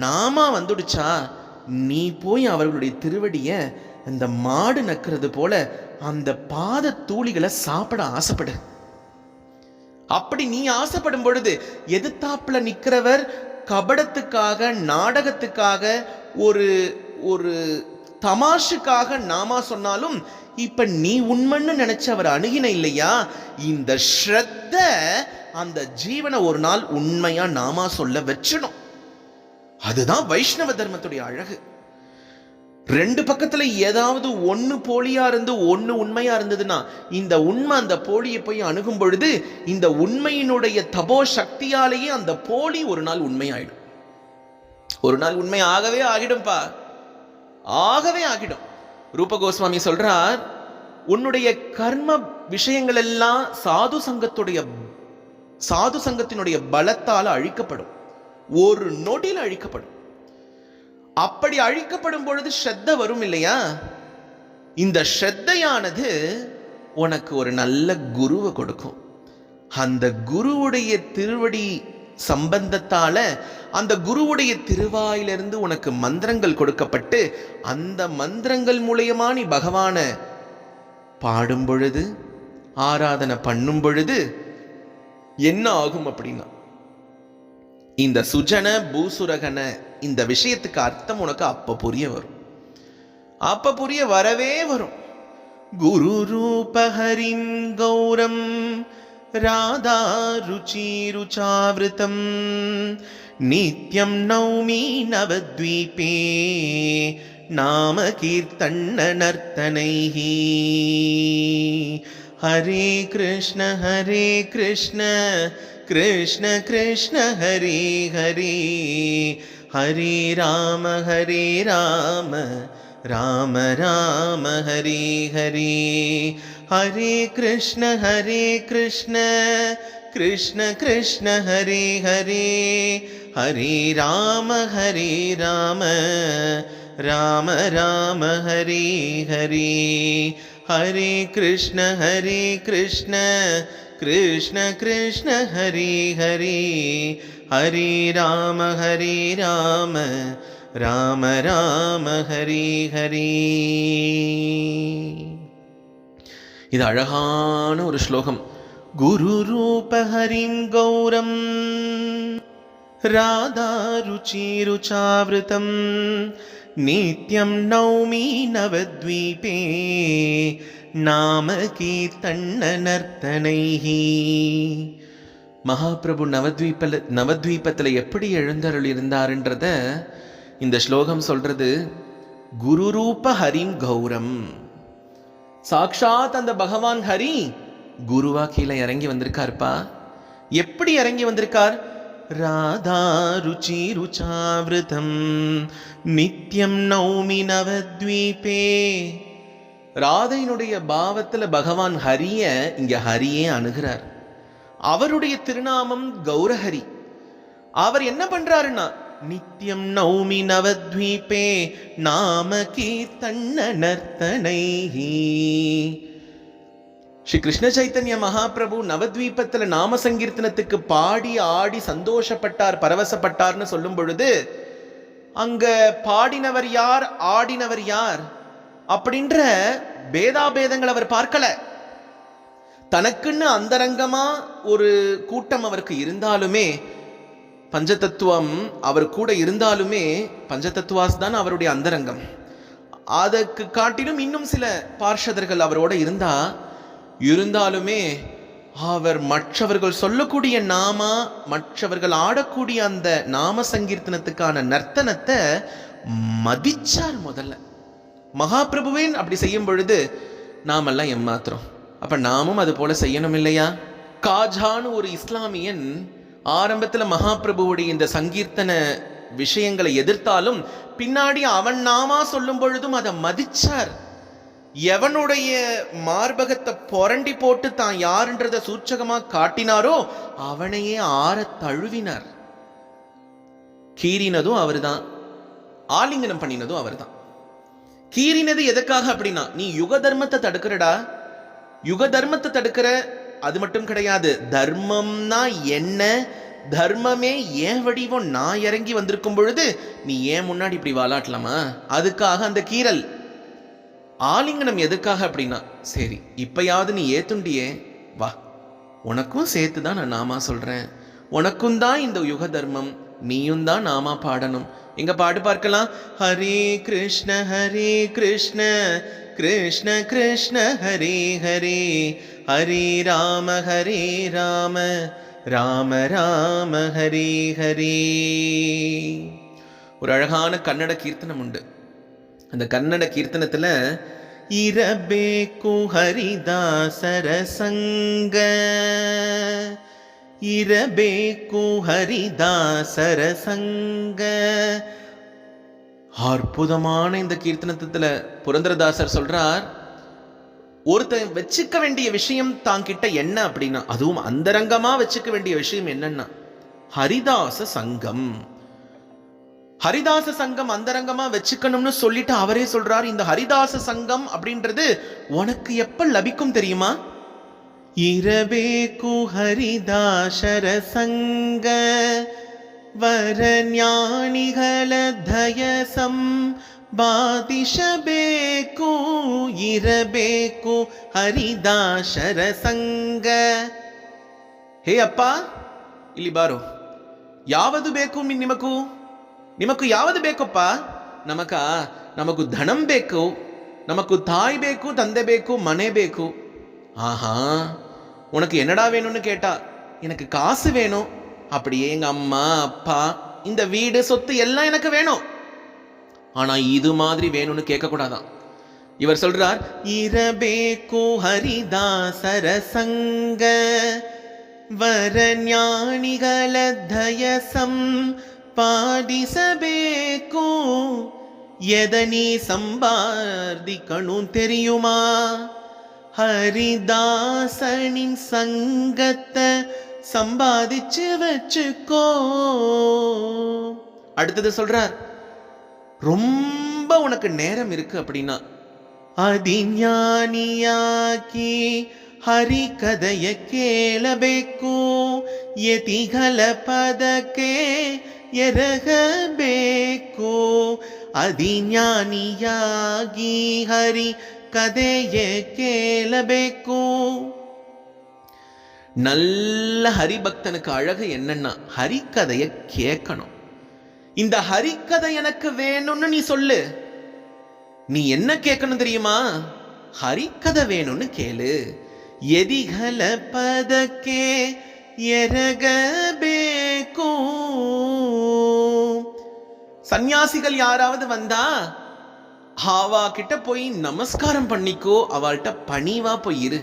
நாமா வந்துடுச்சா நீ போய் அவர்களுடைய திருவடிய இந்த மாடு நக்கிறது போல அந்த பாத தூளிகளை சாப்பிட ஆசைப்படு. அப்படி நீ ஆசைப்படும் பொழுது எதிர்த்தாப்புல நிக்கிறவர் கபடத்துக்காக, நாடகத்துக்காக, ஒரு தமாஷுக்காக நாமா சொன்னாலும் இப்ப நீ உண்மைன்னு நினைச்சு அவர் அணுகின இல்லையா, இந்த ஸ்ரத்த அந்த ஜீவனை ஒரு நாள் உண்மையா நாமா சொல்ல வச்சிடும். அதுதான் வைஷ்ணவ தர்மத்துடைய அழகு. ரெண்டு பக்கத்துல ஏதாவது ஒன்னு போலியா இருந்து ஒன்னு உண்மையா இருந்ததுன்னா இந்த உண்மை அந்த போலியை போய் அணுகும் பொழுது இந்த உண்மையினுடைய தபோ சக்தியாலேயே அந்த போலி ஒரு நாள் உண்மையாயிடும். ஒரு நாள் உண்மை ஆகவே ஆகிடும்பா, ஆகவே ஆகிடும். ரூப கோஸ்வாமி சொல்றார், உன்னுடைய கர்ம விஷயங்கள் எல்லாம் சாது சங்கத்தினுடைய பலத்தால் அழிக்கப்படும், ஒரு நொடியில் அழிக்கப்படும். அப்படி அழிக்கப்படும் பொழுது ஸ்ரத்த வரும் இல்லையா, இந்த ஸ்ரத்தையானது உனக்கு ஒரு நல்ல குருவை கொடுக்கும். அந்த குருவுடைய திருவடி சம்பந்தத்தால அந்த குருவுடைய திருவாயிலிருந்து உனக்கு மந்திரங்கள் கொடுக்கப்பட்டு அந்த மந்திரங்கள் மூலமா நீ பகவான பாடும் பொழுது, ஆராதனை பண்ணும் பொழுது என்ன ஆகும் அப்படின்னா, இந்த சுஜன பூசுரகன இந்த விஷயத்துக்கு அர்த்தம் உனக்கு அப்ப புரிய வரும். அப்ப புரிய வரவே வரும். குரு ரூப ஹரிம் கௌரம் ராதா ருச்சி ருச்சாவிருதம் நித்யம் நௌமி நவத்வீபே நாம கீர்த்தன நர்த்தனைஹி. ஹரே கிருஷ்ண கிருஷ்ண கிருஷ்ண ஹரே ஹரே, ஹரே ராம ராம ராம ஹரே ஹரே, ஹரே கிருஷ்ண கிருஷ்ண கிருஷ்ண ஹரே ஹரே, ஹரே ராம ராம ராம ஹரே ஹரே, ஹரே கிருஷ்ண கிருஷ்ண கிருஷ்ண ஹரே ஹரே, ஹரே ராம ராம ராம ஹரே ஹரே. இது அழகான ஒரு ஸ்லோகம். குரு ரூப ஹரிம் கௌரம் ராதா ருச்சி ருச்சாவிருதம் நித்யம் நௌமி நவத்வீபே நாம கீர்த்தன நர்த்தனைஹி. மகாபிரபு நவத்வீபத்தில் எப்படி எழுந்தருள் இருந்தாருன்றத இந்த ஸ்லோகம் சொல்றது. குரு ரூப ஹரிம் கௌரம், சாக்ஷாத் அந்த பகவான் ஹரி குருவா கீழே இறங்கி வந்திருக்காருப்பா. எப்படி இறங்கி வந்திருக்கார்? ராதா ருச்சி ருச்சாவிருதம் நித்யம் நௌமி நவத்வீபே. ராதையினுடைய பாவத்துல பகவான் ஹரிய இங்க ஹரியே அணுகிறார். அவருடைய திருநாமம் கௌரஹரி. அவர் என்ன பண்றாருன்னா, நித்யம் நௌமி நவத்வீபே நாம கீர்த்தன நர்த்தனை. ஸ்ரீ கிருஷ்ண சைத்தன்ய மகாபிரபு நவத்வீபத்துல நாம சங்கீர்த்தனத்துக்கு பாடி ஆடி சந்தோஷப்பட்டார், பரவசப்பட்டார்னு சொல்லும் பொழுது, அங்க பாடினவர் யார், ஆடினவர் யார் அப்படின்ற பேதாபேதங்கள் அவர் பார்க்கல. தனக்குன்னு அந்தரங்கமா ஒரு கூட்டம் அவருக்கு இருந்தாலுமே, பஞ்சதத்துவம் அவர் கூட இருந்தாலுமே, பஞ்சதத்துவாஸ் தான் அவருடைய அந்தரங்கம். அதற்கு காட்டிலும் இன்னும் சில பார்ஷதர்கள் அவரோட இருந்தாலுமே அவர் மற்றவர்கள் சொல்லக்கூடிய நாமா, மற்றவர்கள் ஆடக்கூடிய அந்த நாம சங்கீர்த்தனத்துக்கான நர்த்தனத்தை மதிச்சார். முதல்ல மகாபிரபுவின் அப்படி செய்யும் பொழுது நாமெல்லாம் ஏமாத்துறோம். அப்ப நாமும் அது போல செய்யணும் இல்லையா? காஜான்னு ஒரு இஸ்லாமியன் ஆரம்பத்துல மகாபிரபுவுடைய இந்த சங்கீர்த்தன விஷயங்களை எதிர்த்தாலும் பின்னாடி அவன் நாமா சொல்லும் பொழுதும் அதை மதிச்சார். எவனுடைய மார்பகத்தை புரண்டி போட்டு தான் யாருன்றத சூச்சகமா காட்டினாரோ அவனையே ஆற தழுவினார். கீறினதும் அவர்தான், ஆலிங்கனம் பண்ணினதும் அவர்தான். கீறினது எதுக்காக அப்படின்னா, நீ யுக தர்மத்தை தடுக்கிறடா, யுக தர்மத்தை தடுக்கிற. அது மட்டும் கிடையாது, தர்மம்னா என்ன, தர்மமே ஏன் வடிவம் நான் இறங்கி வந்திருக்கும் பொழுது நீ ஏன் முன்னாடி இப்படி வாலாட்டலாமா? அதுக்காக அந்த கீறல். ஆலிங்கனம் எதுக்காக அப்படின்னா, சரி இப்பயாவது நீ ஏத்துண்டியே, வா உனக்கும் சேர்த்து தான் நான் நாமா சொல்றேன், உனக்கும் தான் இந்த யுக தர்மம், நீயும் தான் நாமா பாடணும். எங்க பாடு பார்க்கலாம். ஹரே கிருஷ்ண கிருஷ்ண கிருஷ்ண ஹரே ஹரே, ஹரே ராம ராம ராம ஹரே ஹரே. ஒரு அழகான கன்னட கீர்த்தனம் உண்டு. அந்த கன்னட கீர்த்தனத்துல இரபேக்கு ஹரிதாசர சங்க, இரபேக்கு ஹரிதாசர சங்க. அற்புதமான இந்த கீர்த்தனத்துல புரந்தரதாசர் சொல்றார், ஒருத்தன் வச்சுக்க வேண்டிய விஷயம் தாங்கிட்ட என்ன அப்படின்னா, அதுவும் அந்தரங்கமா வச்சுக்க வேண்டிய விஷயம் என்னன்னா ஹரிதாச சங்கம். ஹரிதாச சங்கம் அந்தரங்கமா வச்சுக்கணும்னு சொல்லிட்டு அவரே சொல்றார், இந்த ஹரிதாச சங்கம் அப்படின்றது உனக்கு எப்ப லபிக்கும் தெரியுமா? இரவேக்கு ஹரிதாசர சங்க வர ஞானிகள தயசம் ಬಾದಿಶಬೇಕು ಇರಬೇಕು ಹರಿದಾಸರ ಸಂಗ. ಹೇ ಅಪ್ಪ ಇಲ್ಲಿ ಬಾರೋ, ಯಾವುದು ಬೇಕು ನಿಮಕು ಯಾವುದು ಬೇಕಪ್ಪ? ನಮಗೂ ಧನಂ ಬೇಕು, நமக்கு தாய் ಬೇಕು, தந்தை ಬೇಕು, மனை ಬೇಕು. ஆஹா, உனக்கு என்னடா வேணும்னு கேட்டா எனக்கு காசு வேணும். அப்படியே எங்க அம்மா அப்பா இந்த வீடு சொத்து எல்லாம் எனக்கு வேணும், ஆனா இது மாதிரி வேணும்னு கேட்க கூடாதான். இவர் சொல்றார், இரபேக்கு ஹரிதாசர சங்க வர ஞானிகள தயசம் பாடிசபேக்கு. எதனி சம்பாதிக்கணும் தெரியுமா? ஹரிதாசனின் சங்கத்தை சம்பாதிச்சு வச்சுக்கோ. அடுத்தது சொல்றார், ரொம்ப உனக்கு நேரம் இருக்கு அப்படின்னா அதிஞானியாக்கி ಹರಿ ಕದಯ ಕೇಳಬೇಕು, ಯತಿಗಳ ಪದಕ್ಕೆ ಎರಗಬೇಕು. ಅಧಿಜ್ಞಾನಿಯಾಗಿ ಹರಿ ಕದೆಯ ಕೇಳಬೇಕು. நல்ல ஹரிபக்தனுக்கு அழகு என்னன்னா ஹரிக்கதைய கேட்கணும். இந்த ஹரிக்கதை எனக்கு வேணும்னு நீ சொல்லு. நீ என்ன கேட்கணும் தெரியுமா? ஹரிக்கதை வேணும்னு கேளு. எதிகல பதக்கே எரகபேக்கு. சந்நியாசிகள் யாராவது வந்தா அவா கிட்ட போய் நமஸ்காரம் பண்ணிக்கோ, அவள்கிட்ட பணிவா போய் இரு.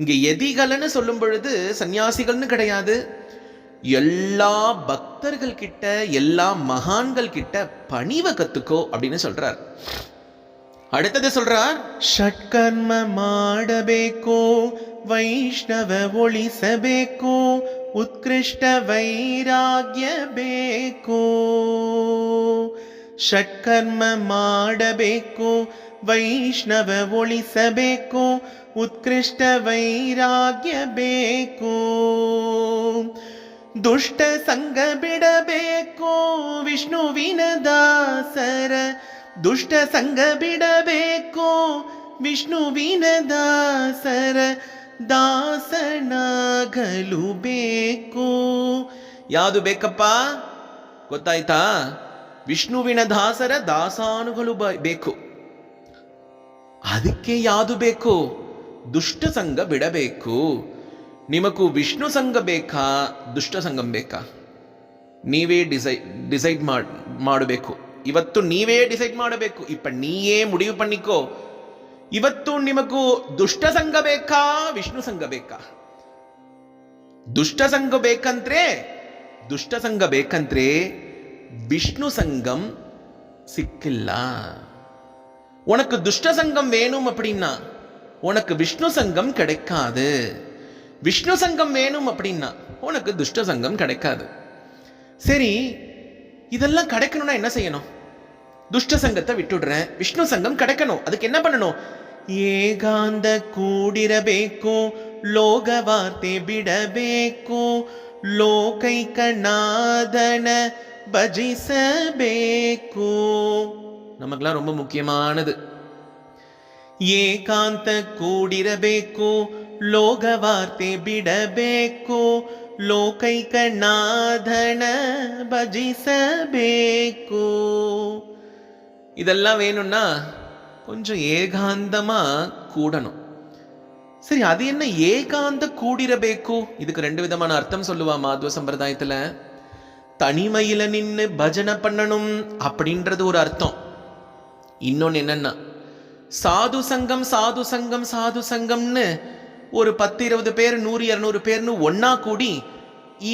இங்க எதிகலன்னு சொல்லும் பொழுது சந்நியாசிகள்னு கிடையாது, எல்லா பக்தர்கள் கிட்ட எல்லா மகான்கள் கிட்ட பணிவை கத்துக்கோ அப்படின்னு சொல்றார். அடுத்தது சொல்றார், ஷட்கர்ம ಮಾಡಬೇಕು ವೈಷ್ಣವ ಒಳಿಸಬೇಕು, ಉತ್ಕೃಷ್ಟ ವೈರಾಗ್ಯ ಬೇಕು. ಷಟ್ಕರ್ಮ ಮಾಡಬೇಕು, ವೈಷ್ಣವ ಒಳಿಸಬೇಕು, ಉತ್ಕೃಷ್ಟ ವೈರಾಗ್ಯ ಬೇಕು. ದುಷ್ಟ ಸಂಗ ಬಿಡಬೇಕು, ವಿಷ್ಣುವಿನ ದಾಸರ ದುಷ್ಟ ಸಂಗ ಬಿಡಬೇಕು, ವಿಷ್ಣುವಿನ ದಾಸರ ದಾಸನಾಗಲು ಬೇಕು. ಯಾವುದು ಬೇಕಪ್ಪ ಗೊತ್ತಾಯ್ತಾ? ವಿಷ್ಣುವಿನ ದಾಸರ ದಾಸಾನುಗಳು ಬೇಕು. ಅದಕ್ಕೆ ಯಾವುದು ಬೇಕು? ದುಷ್ಟ ಸಂಘ ಬಿಡಬೇಕು. ನಿಮಗೂ ವಿಷ್ಣು ಸಂಘ ಬೇಕಾ, ದುಷ್ಟ ಸಂಘಂ ಬೇಕಾ? ನೀವೇ ಡಿಸೈಡ್ ಮಾಡಬೇಕು. ಇವತ್ತು ನೀವೇ ಡಿಸೈಡ್ ಮಾಡಬೇಕು. இப்ப நீயே முடிவு பண்ணிக்கோ. ಇವತ್ತು ನಿಮಗೂ ದುಷ್ಟ ಸಂಘ ಬೇಕಾ, ವಿಷ್ಣು ಸಂಘ ಬೇಕಾ? ದುಷ್ಟ ಸಂಘ ಬೇಕಂದ್ರೆ விஷ்ணு சங்கம் சிக்கில்ல. உனக்கு துஷ்ட சங்கம் வேணும் அப்படின்னா உனக்கு விஷ்ணு சங்கம் கிடைக்காது. விஷ்ணு சங்கம் வேணும் அப்படின்னா உனக்கு துஷ்ட சங்கம் கிடைக்காது. சரி, இதெல்லாம் கிடைக்கணும்னா என்ன செய்யணும்? துஷ்ட சங்கத்தை விட்டுடுறேன், விஷ்ணு சங்கம் கிடைக்கணும். அதுக்கு என்ன பண்ணணும்? ஏகாந்த ಕೂಡಿರಬೇಕು, ಲೋಕ ವಾರ್ತೆ ಬಿಡಬೇಕು, ಲೋಕೈಕನಾದನ ಭಜಿಸಬೇಕು. நமக்கெல்லாம் ரொம்ப முக்கியமானது. ஏகாந்த கூடிரಬೇಕು, ಲೋಕ ವಾರ್ತೆ ಬಿಡಬೇಕು, ಲೋಕೈಕನಾದನ ಭಜಿಸಬೇಕು. இதெல்லாம் வேணும்னா கொஞ்சம் ஏகாந்தமா கூடணும். சரி, அது என்ன ஏகாந்த கூடிரಬೇಕು? இதுக்கு ரெண்டு விதமான அர்த்தம் சொல்லுவா மாத்வ சம்பிரதாயத்துல. தனிமையில நின்று பஜனை பண்ணணும் அப்படின்றது ஒரு அர்த்தம். இன்னொன்னு என்னன்னா, சாது சங்கம் சாது சங்கம் சாது சங்கம்னு ஒரு 10-20 பேர் 100-200 பேர்னு ஒன்னா கூடி,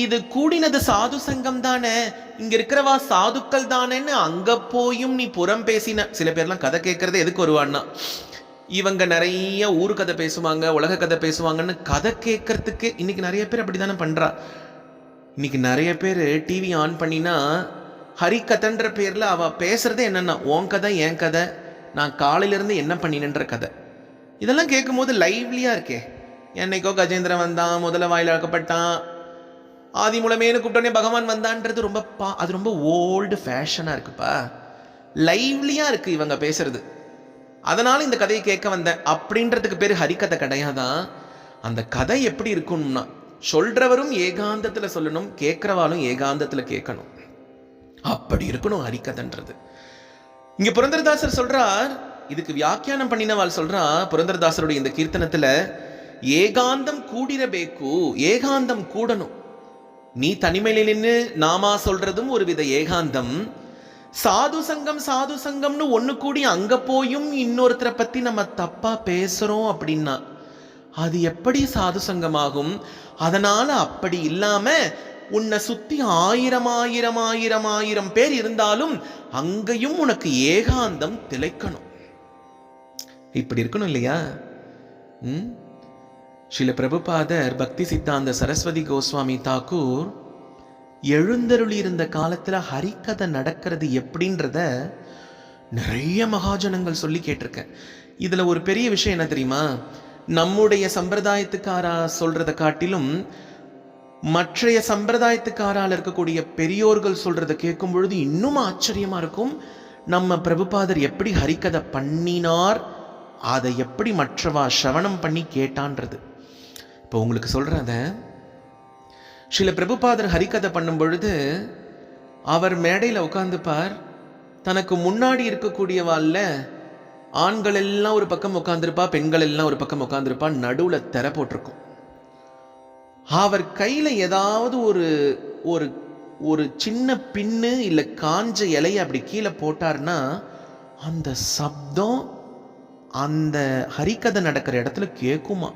இது கூடினது சாது சங்கம் தானே, இங்க இருக்கிறவா சாதுக்கள் தானேன்னு அங்க போயும் நீ புறம் பேசின. சில பேர்லாம் கதை கேட்கறது எதுக்கு வருவான்னா, இவங்க நிறைய ஊரு கதை பேசுவாங்க, உலக கதை பேசுவாங்கன்னு கதை கேட்கறதுக்கு. இன்னைக்கு நிறைய பேர் அப்படித்தானே பண்றா. இன்னைக்கு நிறைய பேர் டிவி ஆன் பண்ணினா ஹரிகதைன்ற பேர்ல அவ பேசுறது என்னன்னா, உன் கதை என் கதை, நான் காலையிலிருந்து என்ன பண்ணினன்ற கதை. இதெல்லாம் கேட்கும் போது லைவ்லியா இருக்கே. என்னைக்கோ கஜேந்திரன் வந்தான், முதல்ல வாயிலாக்கப்பட்டான், ஆதி மூலமேனு கூப்பிட்டோன்னே பகவான் வந்தான்றது ரொம்ப அது ரொம்ப ஓல்டு ஃபேஷனா இருக்குப்பா. லைவ்லியா இருக்கு இவங்க பேசுறது. அதனால இந்த கதையை கேட்க வந்தேன் அப்படின்றதுக்கு பேர் ஹரிகதை கிடையாதான். அந்த கதை எப்படி இருக்கும்னா, சொல்றவரும் ஏகாந்தத்துல சொல்லணும், கேட்கிறவாலும் ஏகாந்தத்துல கேட்கணும். அப்படி இருக்கணும் ஹரிகதைன்றது. இங்க புரந்தரதாசர் சொல்றார், இதுக்கு வியாக்கியானம் பண்ணினவாள் சொல்றா, புரந்தரதாசருடைய இந்த கீர்த்தனத்துல ஏகாந்தம் கூடிரಬೇಕು, ஏகாந்தம் கூடணும். நீ தனிமையில நின்று நாமா சொல்றதும் ஒரு வித ஏகாந்தம். சாது சங்கம் சாது சங்கம்னு ஒண்ணு கூடி அங்க போயும் இன்னொருத்தரை பத்தி நம்ம தப்பா பேசுறோம் அப்படின்னா அது எப்படி சாது சங்கமாகும்? அதனால அப்படி இல்லாம உன்னை சுத்தி 1000 பேர் இருந்தாலும் அங்கேயும் உனக்கு ஏகாந்தம் திளைக்கணும். இப்படி இருக்கணும் இல்லையா? ஸ்ரீல பிரபுபாதர் பக்தி சித்தாந்த சரஸ்வதி கோஸ்வாமி தாக்கூர் எழுந்தருளி இருந்த காலத்துல ஹரிகதை நடக்கிறது எப்படின்றத நிறைய மகாஜனங்கள் சொல்லி கேட்டிருக்கேன். இதுல ஒரு பெரிய விஷயம் என்ன தெரியுமா? நம்முடைய சம்பிரதாயத்துக்காரா சொல்றதை காட்டிலும் மற்றைய சம்பிரதாயத்துக்காரால் இருக்கக்கூடிய பெரியோர்கள் சொல்றதை கேட்கும் பொழுது இன்னும் ஆச்சரியமா இருக்கும். நம்ம பிரபுபாதர் எப்படி ஹரிகதை பண்ணினார், அதை எப்படி மற்றவா சிரவணம் பண்ணி கேட்டான்றது. இப்போ உங்களுக்கு சொல்றத, ஸ்ரீல பிரபுபாதர் ஹரிகதை பண்ணும் பொழுது அவர் மேடையில் உட்கார்ந்துப்பார். தனக்கு முன்னாடி இருக்கக்கூடியவாள்ல ஆண்கள் எல்லாம் ஒரு பக்கம் உட்கார்ந்துருப்பா, பெண்கள் எல்லாம் ஒரு பக்கம் உட்கார்ந்துருப்பா, நடுவுல திரை போட்டிருக்கும். அவர் கையில ஏதாவது ஒரு ஒரு சின்ன பின்னு இல்ல காஞ்ச இலையை அப்படி கீழே போட்டார்னா அந்த சப்தம் அந்த ஹரிகதை நடக்கிற இடத்துல கேட்குமா.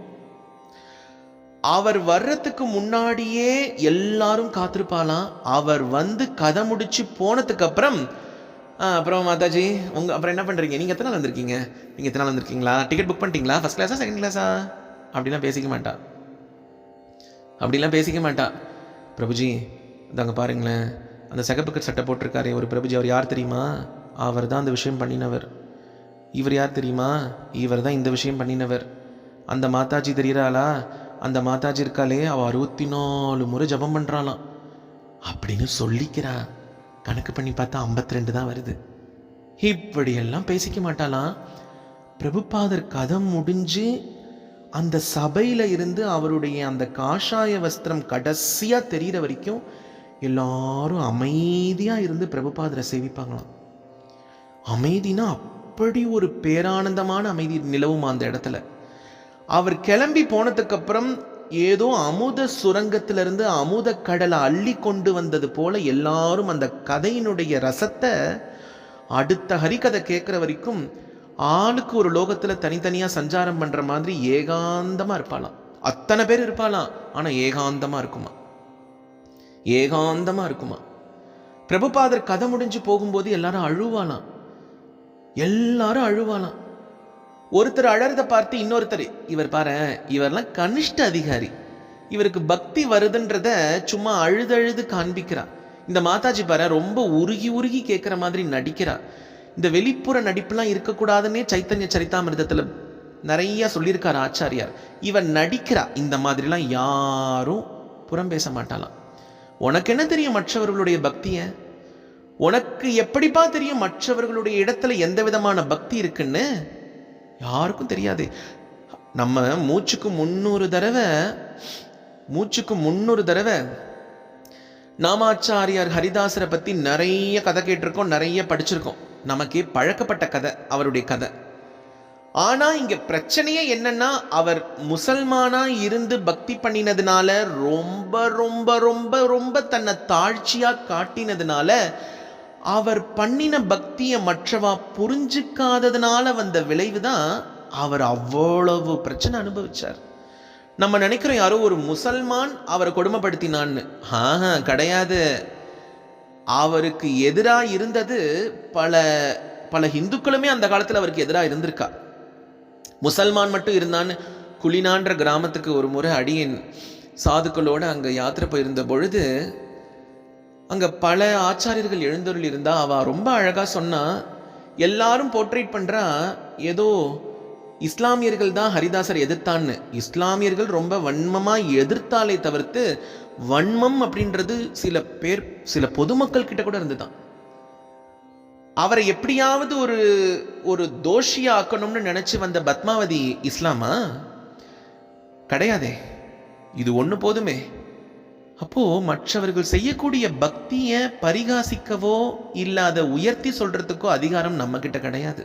அவர் வர்றதுக்கு முன்னாடியே எல்லாரும் காத்திருப்பாலாம். அவர் வந்து கதை முடிச்சு போனதுக்கு அப்புறம் அப்புறம் மாதாஜி அப்புறம் என்ன பண்றீங்க, நீங்க எத்தனை நாள் வந்திருக்கீங்க, நீங்க எத்தனை நாள் வந்திருக்கீங்களா, டிக்கெட் புக் பண்ணிட்டீங்களா, ஃபர்ஸ்ட் கிளாஸா செகண்ட் கிளாஸா, அப்படிலாம் பேசிக்க மாட்டா. அப்படிலாம் பேசிக்க மாட்டா. பிரபுஜி அதாங்க பாருங்களேன், அந்த சிகப்பு சட்டை போட்டிருக்காரே ஒரு பிரபுஜி, அவர் யார் தெரியுமா? அவர் தான் அந்த விஷயம் பண்ணினவர். இவர் யார் தெரியுமா? இவர் தான் இந்த விஷயம் பண்ணினவர். அந்த மாதாஜி தெரிகிறாளா? அந்த மாதாஜி இருக்காளே, அவள் 64 முறை ஜபம் பண்ணுறாளாம் அப்படின்னு சொல்லிக்கிறா. கணக்கு பண்ணி பார்த்தா 52 தான் வருது. இப்படியெல்லாம் பேசிக்க மாட்டாளாம். பிரபுபாதர் கதை முடிஞ்சு அந்த சபையில் இருந்து அவருடைய அந்த காஷாய வஸ்திரம் கடைசியாக தெரிகிற வரைக்கும் எல்லாரும் அமைதியாக இருந்து பிரபுபாதரை சேவிப்பாங்களாம். அமைதினா அப்படி ஒரு பேரானந்தமான அமைதி நிலவும் அந்த இடத்துல. அவர் கிளம்பி போனதுக்கு அப்புறம் ஏதோ அமுத சுரங்கத்திலிருந்து அமுத கடலை அள்ளி கொண்டு வந்தது போல எல்லாரும் அந்த கதையினுடைய ரசத்தை அடுத்த ஹரிகதை கேட்குற வரைக்கும் ஆளுக்கு ஒரு லோகத்தில் தனித்தனியாக சஞ்சாரம் பண்ணுற மாதிரி ஏகாந்தமாக இருப்பாளாம். அத்தனை பேர் இருப்பாளாம், ஆனால் ஏகாந்தமாக இருக்குமா, ஏகாந்தமாக இருக்குமா. பிரபுபாதர் கதை முடிஞ்சு போகும்போது எல்லாரும் அழுவாளாம், எல்லாரும் அழுவாளாம். ஒருத்தர் அழறத பார்த்து இன்னொருத்தர், இவர் பாரு, இவரெல்லாம் கனிஷ்ட அதிகாரி, இவருக்கு பக்தி வருதுன்றத சும்மா அழுதழுது காண்பிக்கிறா. இந்த மாதாஜி பாரு ரொம்ப உருகி உருகி கேட்குற மாதிரி நடிக்கிறா. இந்த வெளிப்புற நடிப்புலாம் இருக்கக்கூடாதுன்னே சைத்தன்ய சரிதாமிர்தத்தில் நிறைய சொல்லியிருக்கார் ஆச்சாரியார். இவன் நடிக்கிறா. இந்த மாதிரிலாம் யாரும் புறம் பேச மாட்டாளாம். உனக்கு என்ன தெரியும் மற்றவர்களுடைய பக்தியை? உனக்கு எப்படிப்பா தெரியும் மற்றவர்களுடைய இடத்துல எந்த விதமான பக்தி இருக்குன்னு? யாருக்கும் தெரியாது. நம்ம மூச்சுக்கு 300 தடவை நாமாச்சாரியார் ஹரிதாசரை பற்றி நிறைய கதை கேட்டிருக்கோம், நிறைய படிச்சிருக்கோம். நமக்கே பழக்கப்பட்ட கதை அவருடைய கதை. ஆனால் இங்கே பிரச்சனையே என்னன்னா, அவர் முசல்மானா இருந்து பக்தி பண்ணினதுனால, ரொம்ப ரொம்ப ரொம்ப ரொம்ப தன்னை தாழ்ச்சியாக காட்டினதுனால, அவர் பண்ணின பக்தியை மற்றவா புரிஞ்சிக்காததுனால வந்த விளைவு தான் அவர் அவ்வளவு பிரச்சனை அனுபவிச்சார். நம்ம நினைக்கிறோம் யாரோ ஒரு முசல்மான் அவரை கொடுமைப்படுத்தினான்னு. கிடையாது. அவருக்கு எதிராக இருந்தது பல பல இந்துக்களுமே அந்த காலத்தில் அவருக்கு எதிராக இருந்திருக்கா. முசல்மான் மட்டும் இருந்தான்னு குளினான்ற கிராமத்துக்கு ஒரு முறை அடியேன் சாதுக்களோடு அங்கே யாத்திரை போயிருந்த பொழுது அங்கே பல ஆச்சாரியர்கள் எழுந்தொருள் இருந்தா. அவள் ரொம்ப அழகாக சொன்னா, எல்லாரும் போர்ட்ரேட் பண்ணுறா ஏதோ இஸ்லாமியர்கள் தான் ஹரிதாசர் எதிர்த்தான்னு. இஸ்லாமியர்கள் ரொம்ப வன்மமாக எதிர்த்தாலே தவிர்த்து வன்மம் அப்படின்றது சில பொதுமக்கள் கிட்ட கூட இருந்துதான். அவரை எப்படியாவது ஒரு தோஷியா ஆக்கணும்னு நினைச்சு வந்த பத்மாவதி இஸ்லாமா? கிடையாதே. இது ஒன்று போதுமே. அப்போ மற்றவர்கள் செய்யக்கூடிய பக்தியை பரிகாசிக்கவோ இல்லாத உயர்த்தி சொல்றதுக்கோ அதிகாரம் நம்ம கிட்ட கிடையாது.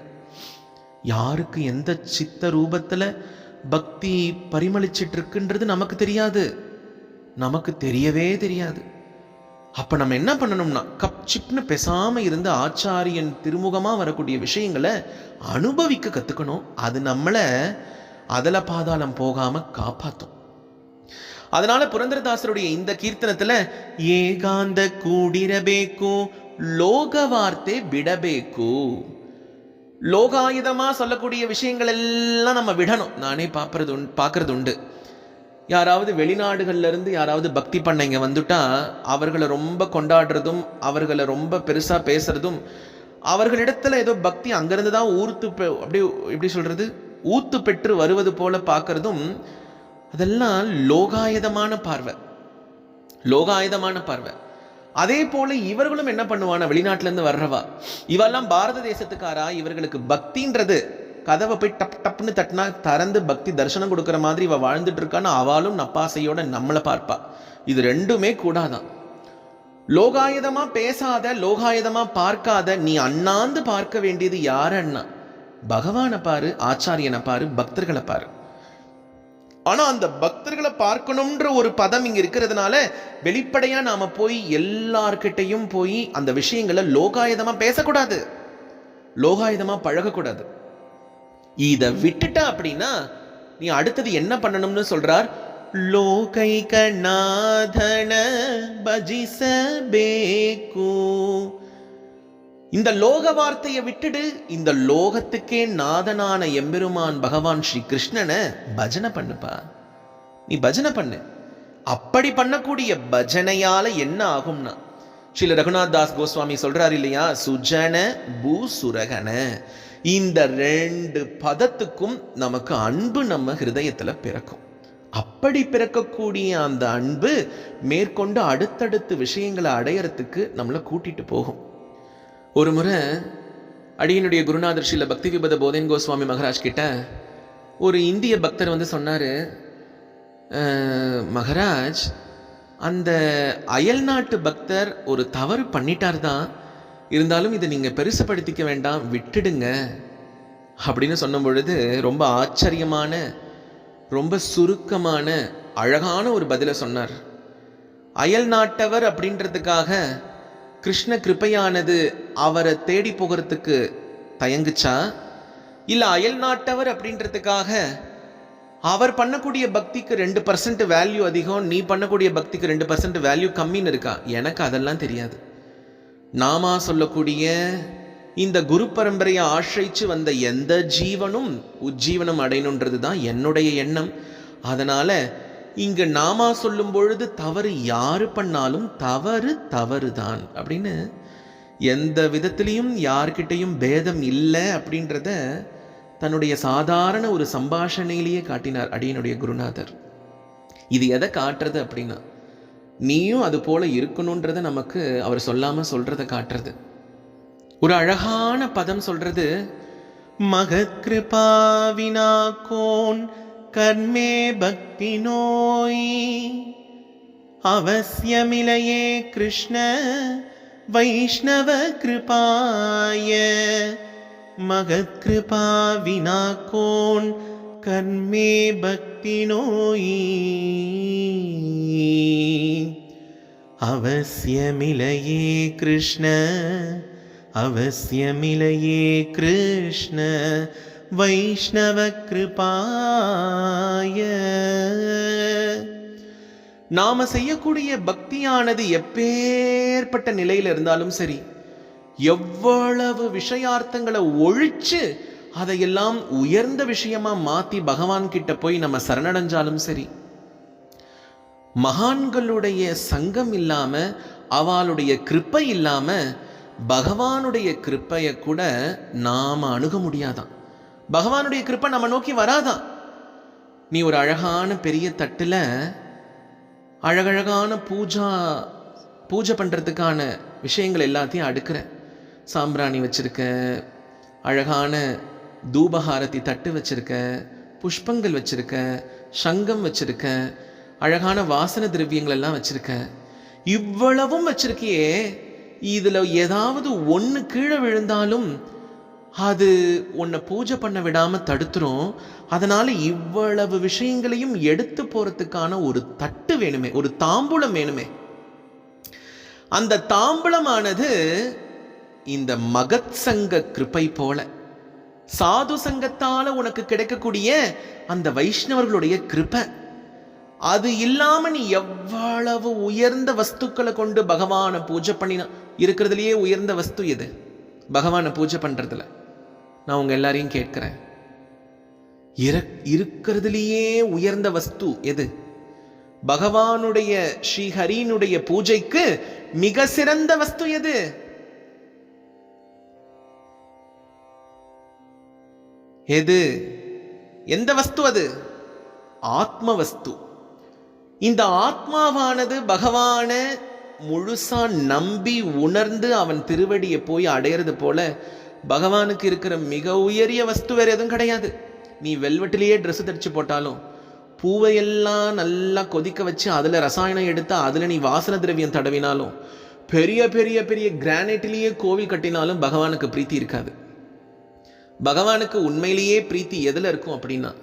யாருக்கு எந்த சித்த ரூபத்துல பக்தி பரிமளிச்சிட்டு இருக்குன்றது நமக்கு தெரியாது, நமக்கு தெரியவே தெரியாது. அப்ப நம்ம என்ன பண்ணணும்னா, கப் சிப்னு பேசாம இருந்து ஆச்சாரியன் திருமுகமா வரக்கூடிய விஷயங்களை அனுபவிக்க கத்துக்கணும். அது நம்மளை அதல பாதாளம் போகாம காப்பாற்றும். அதனால புரந்தரதாசருடைய இந்த கீர்த்தனத்துல ஏகாந்த கூடிரபேக்கு லோக வார்த்தை ಬಿಡಬೇಕು, லோகாயுதமா சொல்லக்கூடிய விஷயங்கள் எல்லாம் நம்ம விடணும். நானே பார்க்கறது உண்டு. யாராவது வெளிநாடுகள்ல இருந்து யாராவது பக்தி பண்ண இங்க வந்துட்டா அவர்களை ரொம்ப கொண்டாடுறதும் அவர்களை ரொம்ப பெருசா பேசுறதும், அவர்களிடத்துல ஏதோ பக்தி அங்கிருந்து தான் எப்படி சொல்றது, ஊத்து பெற்று வருவது போல பார்க்கறதும், அதெல்லாம் லோகாயுதமான பார்வை. அதே போல இவர்களும் என்ன பண்ணுவானா, வெளிநாட்டுல இருந்து வர்றவா இவெல்லாம் பாரத தேசத்துக்காரா, இவர்களுக்கு பக்தின்றது கதவை போய் டப் டப்னு தட்டினா திறந்து பக்தி தரிசனம் கொடுக்குற மாதிரி இவ வாழ்ந்துட்டு இருக்கான்னு அவளும் நப்பாசையோட நம்மளை பார்ப்பா. இது ரெண்டுமே கூடாதான். லோகாயுதமா பேசாத, லோகாயுதமா பார்க்காத. நீ அண்ணாந்து பார்க்க வேண்டியது யாரு அண்ணா? பகவானை பாரு, ஆச்சாரியனை பாரு, பக்தர்களை பாரு. ஆனா அந்த பக்தர்களை பார்க்கணும்ன்ற ஒரு பதம் இங்க இருக்கிறதுனால வெளிப்படையா நாம போய் எல்லார்கிட்டையும் போய் அந்த விஷயங்களை லோகாயுதமா பேசக்கூடாது, லோகாயுதமா பழகக்கூடாது. இத விட்டுட்டா அப்படின்னா நீ அடுத்தது என்ன பண்ணணும்னு சொல்றார். லோகைக நாதன பஜிசபேக்கு. இந்த லோக வார்த்தையை விட்டுடு, இந்த லோகத்துக்கே நாதனான எம்பெருமான் பகவான் ஸ்ரீ கிருஷ்ணனை பஜனை பண்ணுப்பா. நீ பஜனை பண்ணு. அப்படி பண்ணக்கூடிய பஜனையால என்ன ஆகும்னா, ஸ்ரீல ரகுநாத் தாஸ் கோஸ்வாமி சொல்றாரு இல்லையா, சுஜன பூசுரகன, இந்த 2 பதத்துக்கும் நமக்கு அன்பு நம்ம ஹிருதயத்துல பிறக்கும். அப்படி பிறக்கக்கூடிய அந்த அன்பு மேற்கொண்டு அடுத்தடுத்து விஷயங்களை அடையறதுக்கு நம்மளை கூட்டிட்டு போகும். ஒரு முறை அடியனுடைய குருநாதர் ஸ்ரீல பக்தி விபத போதன் கோஸ்வாமி மகராஜ் கிட்ட ஒரு இந்திய பக்தர் வந்து சொன்னார், மகராஜ், அந்த அயல் நாட்டு பக்தர் ஒரு தவறு பண்ணிட்டார் தான், இருந்தாலும் இதை நீங்கள் பெருசுப்படுத்திக்க வேண்டாம், விட்டுடுங்க அப்படின்னு சொன்ன பொழுது ரொம்ப ஆச்சரியமான, ரொம்ப சுருக்கமான அழகான ஒரு பதிலை சொன்னார். அயல் நாட்டவர் அப்படின்றதுக்காக கிருஷ்ண கிருபையானது அவரை தேடி போகிறதுக்கு தயங்குச்சா, இல்லை அயல் நாட்டவர் அப்படின்றதுக்காக அவர் பண்ணக்கூடிய பக்திக்கு 2% வேல்யூ அதிகம், நீ பண்ணக்கூடிய பக்திக்கு 2% வேல்யூ கம்மின்னு இருக்கா? எனக்கு அதெல்லாம் தெரியாது. நாமா சொல்லக்கூடிய இந்த குரு பரம்பரையை ஆශ්‍රயிச்சு வந்த எந்த ஜீவனும் உஜ்ஜீவனம் அடையணுன்றது தான் என்னுடைய எண்ணம். அதனால் இங்கே நாமா சொல்லும் பொழுது தவறு யாரு பண்ணாலும் தவறு தான் அப்படின்னு எந்த விதத்திலையும் யார்கிட்டையும் பேதம் இல்லை அப்படின்றத தன்னுடைய சாதாரண ஒரு சம்பாஷணையிலேயே காட்டினார் அடியனுடைய குருநாதர். இது எதை காட்டுறது அப்படின்னா, நீயும் அது போல இருக்கணுன்றத நமக்கு அவர் சொல்லாம சொல்றத காட்டுறது. ஒரு அழகான பதம் சொல்றது, மகத் கிருபாவினா கோன் கர்மே பக்தி நோய் அவசியமிலையே கிருஷ்ண வைஷ்ணவ கிருபாய மகத் கிருபா வினா கோன் கர்மே பக்தி நோய் அவசியமிலையே கிருஷ்ண அவசியமிலையே கிருஷ்ண வைஷ்ணவ கிருபாய. நாம செய்யக்கூடிய பக்தியானது எப்பேற்பட்ட நிலையில் இருந்தாலும் சரி, எவ்வளவு விஷயார்த்தங்களை ஒழிச்சு அதையெல்லாம் உயர்ந்த விஷயமா மாத்தி பகவான் கிட்ட போய் நம்ம சரணடைஞ்சாலும் சரி, மகான்களுடைய சங்கம் இல்லாம, அவளுடைய கிருப்பை இல்லாம பகவானுடைய கிருப்பைய கூட நாம அணுக முடியாதான். பகவானுடைய கிருப்பை நம்ம நோக்கி வராதான். நீ ஒரு அழகான பெரிய தட்டுல அழகழகான பூஜை பண்றதுக்கான விஷயங்கள் எல்லாத்தையும் அடுக்கிற, சாம்பிராணி வச்சிருக்க, அழகான தூபஹாரத்தி தட்டு வச்சிருக்க, புஷ்பங்கள் வச்சிருக்க, சங்கம் வச்சிருக்க, அழகான வாசன திரவியங்கள் எல்லாம் வச்சிருக்க. இவ்வளவும் வச்சிருக்கியே, இதுல ஏதாவது ஒன்று கீழே விழுந்தாலும் அது உன்னை பூஜை பண்ண விடாம தடுத்துரும். அதனால இவ்வளவு விஷயங்களையும் எடுத்து போறதுக்கான ஒரு தட்டு வேணுமே, ஒரு தாம்பூலம் வேணுமே. அந்த தாம்பூலமானது இந்த மகத் சங்க கிருபை போல, சாது சங்கத்தால உனக்கு கிடைக்கக்கூடிய அந்த வைஷ்ணவர்களுடைய கிருபை. அது இல்லாம நீ எவ்வளவு உயர்ந்த வஸ்துக்களை கொண்டு பகவானை பூஜை பண்ணினா, இருக்கிறதுலயே உயர்ந்த வஸ்து எது? பகவானை பூஜை பண்றதுல நான் உங்க எல்லாரையும் கேட்கிறேன், இருக்கிறதுலயே உயர்ந்த வஸ்து எது? பகவானுடைய ஸ்ரீஹரியினுடைய பூஜைக்கு மிக சிறந்த வஸ்து எது? எது? எந்த வஸ்து அது? ஆத்ம வஸ்து. இந்த ஆத்மாவானது பகவானை முழுசா நம்பி உணர்ந்து அவன் திருவடியை போய் அடையிறது போல பகவானுக்கு இருக்கிற மிக உயரிய வஸ்து வேற எதுவும் கிடையாது. நீ வெல்வெட்டிலேயே ட்ரெஸ் தச்சு போட்டாலும், பூவையெல்லாம் நல்லா கொதிக்க வச்சு அதுல ரசாயனம் எடுத்து அதுல நீ வாசன திரவியம் தடவினாலும், பெரிய பெரிய பெரிய கிரானைட்லேயே கோவில் கட்டினாலும் பகவானுக்கு பிரீத்தி இருக்காது. பகவானுக்கு உண்மையிலேயே பிரீத்தி எதுல இருக்கும் அப்படின்னா,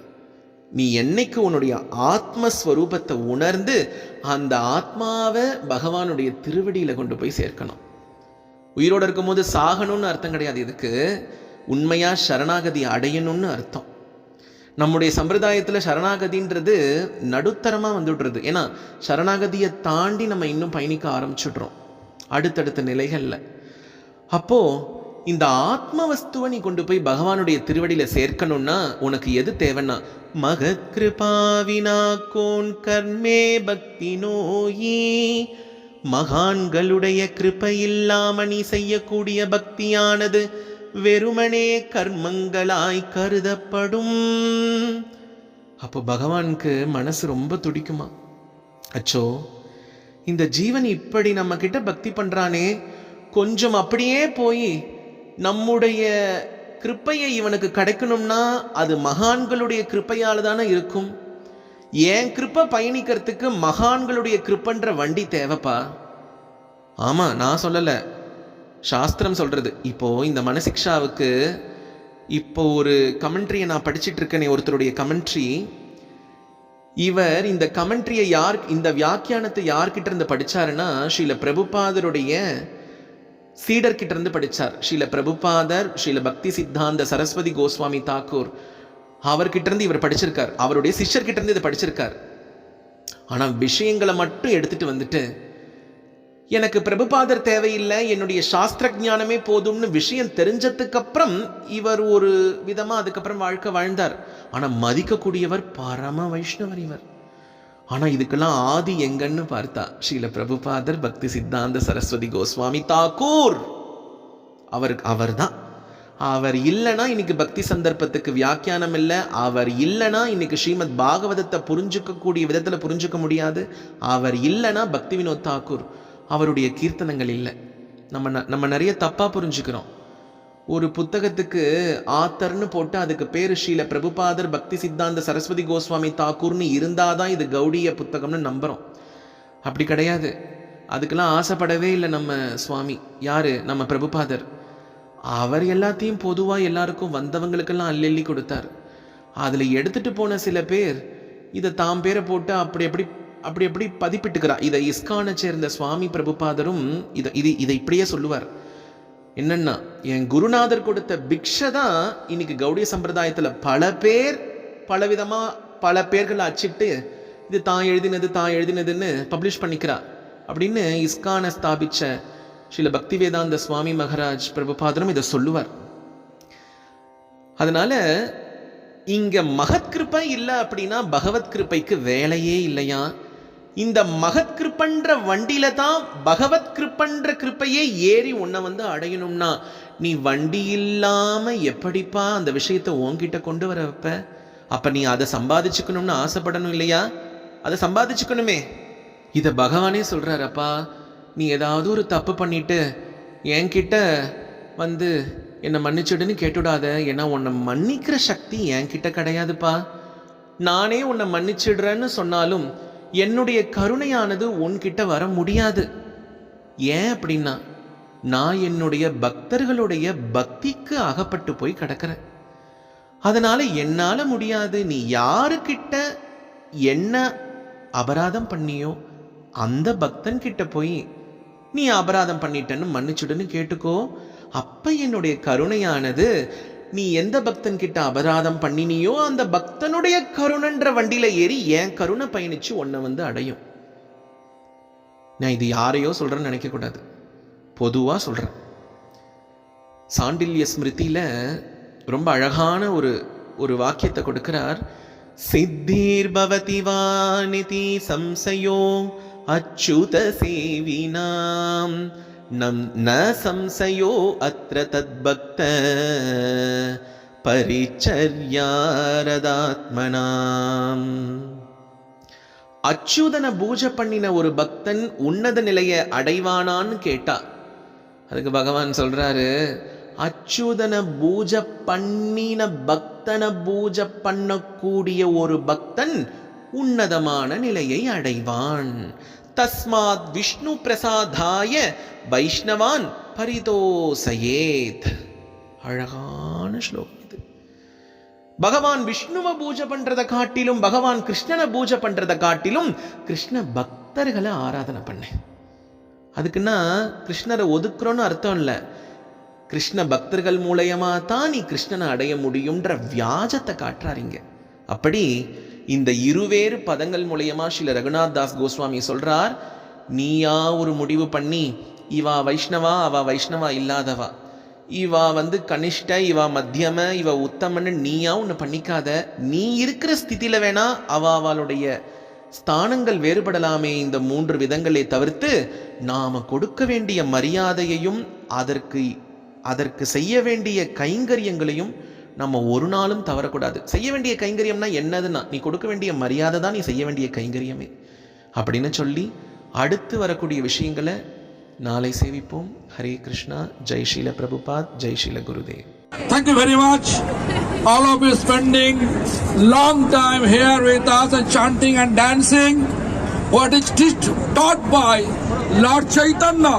நீ என்னைக்கு உன்னுடைய ஆத்மஸ்வரூபத்தை உணர்ந்து அந்த ஆத்மாவை பகவானுடைய திருவடியில கொண்டு போய் சேர்க்கணும். உயிரோடு இருக்கும் போது சாகணும்னு அர்த்தம் கிடையாது. இதுக்கு உண்மையா சரணாகதி அடையணும்னு அர்த்தம். நம்முடைய சம்பிரதாயத்தில் சரணாகதின்றது நடுத்தரமா வந்துடுறது. ஏன்னா சரணாகதியை தாண்டி நம்ம இன்னும் பயணிக்க ஆரம்பிச்சுடுறோம் அடுத்தடுத்த நிலைகள்ல. அப்போ இந்த ஆத்ம வஸ்துவை நீ கொண்டு போய் பகவானுடைய திருவடியில சேர்க்கணும்னா உனக்கு எது தேவைன்னா மகத் கிருபாவினா கோன் கர்மே பக்தி நோயி, மகான்களுடைய கிருபை இல்லாம நீ செய்யக்கூடிய பக்தியானது வெறுமனே கர்மங்களாய் கருதப்படும். அப்போ பகவானுக்கு மனசு ரொம்ப துடிக்குமா, அச்சோ இந்த ஜீவன் இப்படி நம்ம கிட்ட பக்தி பண்றானே, கொஞ்சம் அப்படியே போய் நம்முடைய கிருப்பையை இவனுக்கு கிடைக்கணும்னா அது மகான்களுடைய கிருப்பையால தானே இருக்கும். ஏன் கிருப்பை பயணிக்கிறதுக்கு மகான்களுடைய கிருப்பன்ற வண்டி தேவைப்பா. ஆமா, நான் சொல்லல, சாஸ்திரம் சொல்றது. இப்போ இந்த மனசிக்ஷாவுக்கு இப்போ ஒரு கமெண்ட்ரியை நான் படிச்சுட்டு இருக்கேனே, ஒருத்தருடைய கமெண்ட்ரி. இவர் இந்த கமெண்ட்ரியை இந்த வியாக்கியானத்தை யார்கிட்ட இருந்து படிச்சாருன்னா ஸ்ரீல பிரபுபாதருடைய சீடர் கிட்ட இருந்து படிச்சார். ஸ்ரீல பிரபுபாதர், ஸ்ரீல பக்தி சித்தாந்த சரஸ்வதி கோஸ்வாமி தாக்கூர் அவர்கிட்ட இருந்து இவர் படிச்சிருக்கார். அவருடைய சிஷ்யர்கிட்ட இருந்து இதை படிச்சிருக்கார். ஆனா விஷயங்களை மட்டும் எடுத்துட்டு வந்துட்டு எனக்கு பிரபுபாதர் தேவையில்லை, என்னுடைய சாஸ்திர ஞானமே போதும்னு விஷயம் தெரிஞ்சதுக்கு அப்புறம் இவர் ஒரு விதமா அதுக்கப்புறம் வாழ்க்கை வாழ்ந்தார். ஆனா மதிக்கக்கூடியவர் பரம வைஷ்ணவர் இவர். ஆனா இதுக்கெல்லாம் ஆதி எங்கன்னு பார்த்தா ஸ்ரீல பிரபுபாதர் பக்தி சித்தாந்த சரஸ்வதி கோஸ்வாமி தாக்கூர். அவர் தான். அவர் இல்லைன்னா இன்னைக்கு பக்தி சந்தர்ப்பத்துக்கு வியாக்கியானம் இல்லை. அவர் இல்லைன்னா இன்னைக்கு ஸ்ரீமத் பாகவதத்தை புரிஞ்சுக்கக்கூடிய விதத்துல புரிஞ்சுக்க முடியாது. அவர் இல்லைன்னா பக்தி வினோத் தாக்கூர் அவருடைய கீர்த்தனங்கள் இல்லை. நம்ம நிறைய தப்பா புரிஞ்சுக்கிறோம். ஒரு புத்தகத்துக்கு ஆத்தர்னு போட்டு அதுக்கு பேரு ஸ்ரீல பிரபுபாதர் பக்தி சித்தாந்த சரஸ்வதி கோஸ்வாமி தாக்கூர்னு இருந்தாதான் இது கௌடிய புத்தகம்னு நம்புறோம். அப்படி கிடையாது. அதுக்கெல்லாம் ஆசைப்படவே இல்லை நம்ம சுவாமி. யாரு? நம்ம பிரபுபாதர். அவர் எல்லாத்தையும் பொதுவா எல்லாருக்கும் வந்தவங்களுக்கெல்லாம் அள்ளி கொடுத்தார். அதுல எடுத்துட்டு போன சில பேர் இதை தாம் பேரை போட்டு அப்படி எப்படி பதிப்பிட்டுக்கிறார். இதை இஸ்கானை சேர்ந்த சுவாமி பிரபுபாதரும் இதை இப்படியே சொல்லுவார். என்னன்னா, என் குருநாதர் கொடுத்த பிக்ஷை தான் இன்னைக்கு கௌடிய சம்பிரதாயத்துல பல பேர் பலவிதமா பல பேர்களை அச்சிட்டு இது தான் எழுதினதுன்னு பப்ளிஷ் பண்ணிக்கிறா அப்படின்னு இஸ்கானை ஸ்தாபிச்ச ஸ்ரீல பக்தி வேதாந்த சுவாமி மகராஜ் பிரபுபாதரும் இதை சொல்லுவார். அதனால இங்க மகத் கிருப்பை இல்லை அப்படின்னா பகவத் கிருப்பைக்கு வேலையே இல்லையா. இந்த மகத் கிருப்பன்ற வண்டியில தான் பகவத் கிருப்பன்ற கிருப்பையே ஏறி உன்னை அடையணும்னா நீ வண்டி இல்லாம எப்படிப்பா அந்த விஷயத்தை உன்கிட்ட கொண்டு வர வைப்ப? அப்ப நீ அதை சம்பாதிச்சுக்கணும்னு ஆசைப்படணும் இல்லையா? அதை சம்பாதிச்சுக்கணுமே. இத பகவானே சொல்றாரப்பா, நீ ஏதாவது ஒரு தப்பு பண்ணிட்டு என்கிட்ட என்னை மன்னிச்சுடுன்னு கேட்டுடாத. ஏன்னா உன்னை மன்னிக்கிற சக்தி என்கிட்ட கிடையாதுப்பா. நானே உன்னை மன்னிச்சிடுறேன்னு சொன்னாலும் என்னுடைய கருணையானது உன்கிட்ட வர முடியாது. ஏன் அப்படின்னா நான் என்னுடைய பக்தர்களுடைய பக்திக்கு அகப்பட்டு போய் கிடக்கிறேன். அதனால என்னால முடியாது. நீ யாருக்கிட்ட என்ன அபராதம் பண்ணியோ அந்த பக்தன் கிட்ட போய் நீ அபராதம் பண்ணிட்டன்னு மன்னிச்சுடுன்னு கேட்டுக்கோ. அப்ப என்னுடைய கருணையானது நீ எந்த பக்தன் கிட்ட அபராதம் பண்ணினியோ அந்த பக்தனுடைய கருணன்ற வண்டியில ஏறி என் கருணை பயணிச்சு உன்னை அடையும். நான் இது யாரையோ சொல்றேன்னு நினைக்க கூடாது, பொதுவா சொல்றேன். சாண்டில்ய ஸ்மிருதியில ரொம்ப அழகான ஒரு வாக்கியத்தை கொடுக்கிறார். சித்தீர் பவதி வாநிதி சம்சயோ அச்சுத சேவினாம் ந சம்சயோ அத்ர தத்பக்த பரிச்சர்யாரதாத்மனாம். அச்சுதனை பூஜை பண்ணின ஒரு பக்தன் உன்னத நிலையை அடைவானான்னு கேட்டா அதுக்கு பகவான் சொல்றாரு, அச்சுதனை பூஜை பண்ணின பக்தனை பூஜை பண்ணக்கூடிய ஒரு பக்தன் உன்னதமான நிலையை அடைவான். தஸ்மாத் விஷ்ணு பிரசாதாய வைஷ்ணவான் பரிதோசயேத். அழகான ஸ்லோகம் இது. பகவான் விஷ்ணுவை பூஜை பண்றதை காட்டிலும் பகவான் கிருஷ்ணனை பூஜை பண்றதை காட்டிலும் கிருஷ்ண பக்தர்களை ஆராதனை பண்ண. அதுக்குன்னா கிருஷ்ணரை ஒதுக்குறோன்னு அர்த்தம் இல்லை. கிருஷ்ண பக்தர்கள் மூலயமா தான் நீ கிருஷ்ணனை அடைய முடியும்ன்ற வியாஜத்தை காட்டுறாருங்க. அப்படி இந்த இருவேறு பதங்கள் மூலயமா ஸ்ரீல ரகுநாத் தாஸ் கோஸ்வாமி சொல்றார், நீயா ஒரு முடிவு பண்ணி இவா வைஷ்ணவா அவ வைஷ்ணவா இல்லாதவா, இவா கனிஷ்ட, இவா மத்தியம, இவ உத்தமன்னு நீயா ஒன்று பண்ணிக்காத. நீ இருக்கிற ஸ்திதியில் வேணா அவளுடைய ஸ்தானங்கள் வேறுபடலாமே, இந்த 3 விதங்களை தவிர்த்து நாம் கொடுக்க வேண்டிய மரியாதையையும் அதற்கு செய்ய வேண்டிய கைங்கரியங்களையும் நம்ம ஒரு நாளும் தவறக்கூடாது. செய்ய வேண்டிய கைங்கரியம்னா என்னதுன்னா, நீ கொடுக்க வேண்டிய மரியாதை தான் நீ செய்ய வேண்டிய கைங்கரியமே அப்படின்னு சொல்லி அடுத்து வரக்கூடிய விஷயங்களை நாளை சேவிப்போம். Hare Krishna. Jai Srila Prabhupad, Jai Srila Gurudev. Thank you very much. All of you spending long time here with us and chanting and dancing. What is taught by Lord Chaitanya,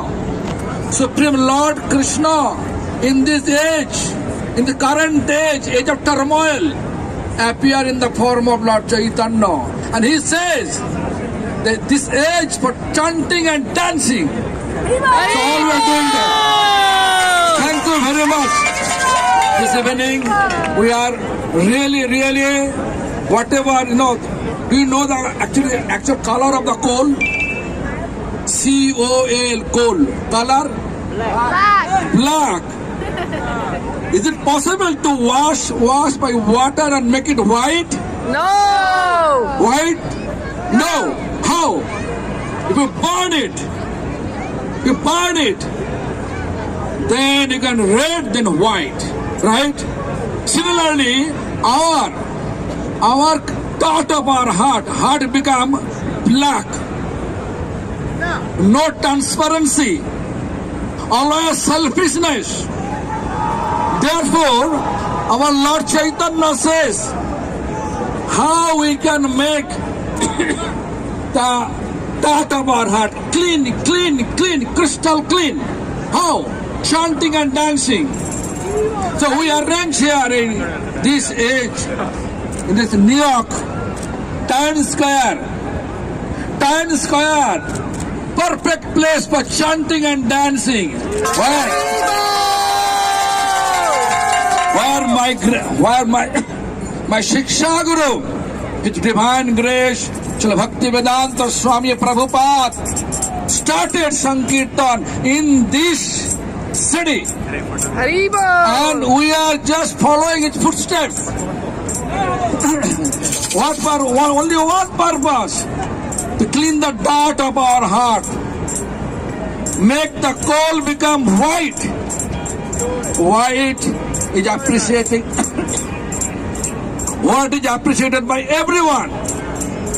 Supreme Lord Krishna, in this age, in the current age of turmoil, appear in the form of Lord Chaitanya. And he says that this age for chanting and dancing. So all we are doing that. Thank you very much. This evening we are really whatever, do you know the actual color of the coal? C-O-A-L, coal. Color? Black. Is it possible to wash by water and make it white? No! White? No. How? If you burn it, then you can red, then white, right? Similarly, our thought of our heart become black. No transparency, always selfishness. Therefore, our Lord Chaitanya says, how we can make the thought of our heart clean, crystal clean. How? Chanting and dancing. So we arrange here in this age, in this New York, Times Square, perfect place for chanting and dancing. Where my Shiksha Guru, His Divine Grace, Srila Bhaktivedanta Swami Prabhupada, started Sankirtan in this city. Haribo! And we are just following its footsteps. Only one purpose: to clean the dirt of our heart, make the coal become white. White is appreciating. What is appreciated by everyone.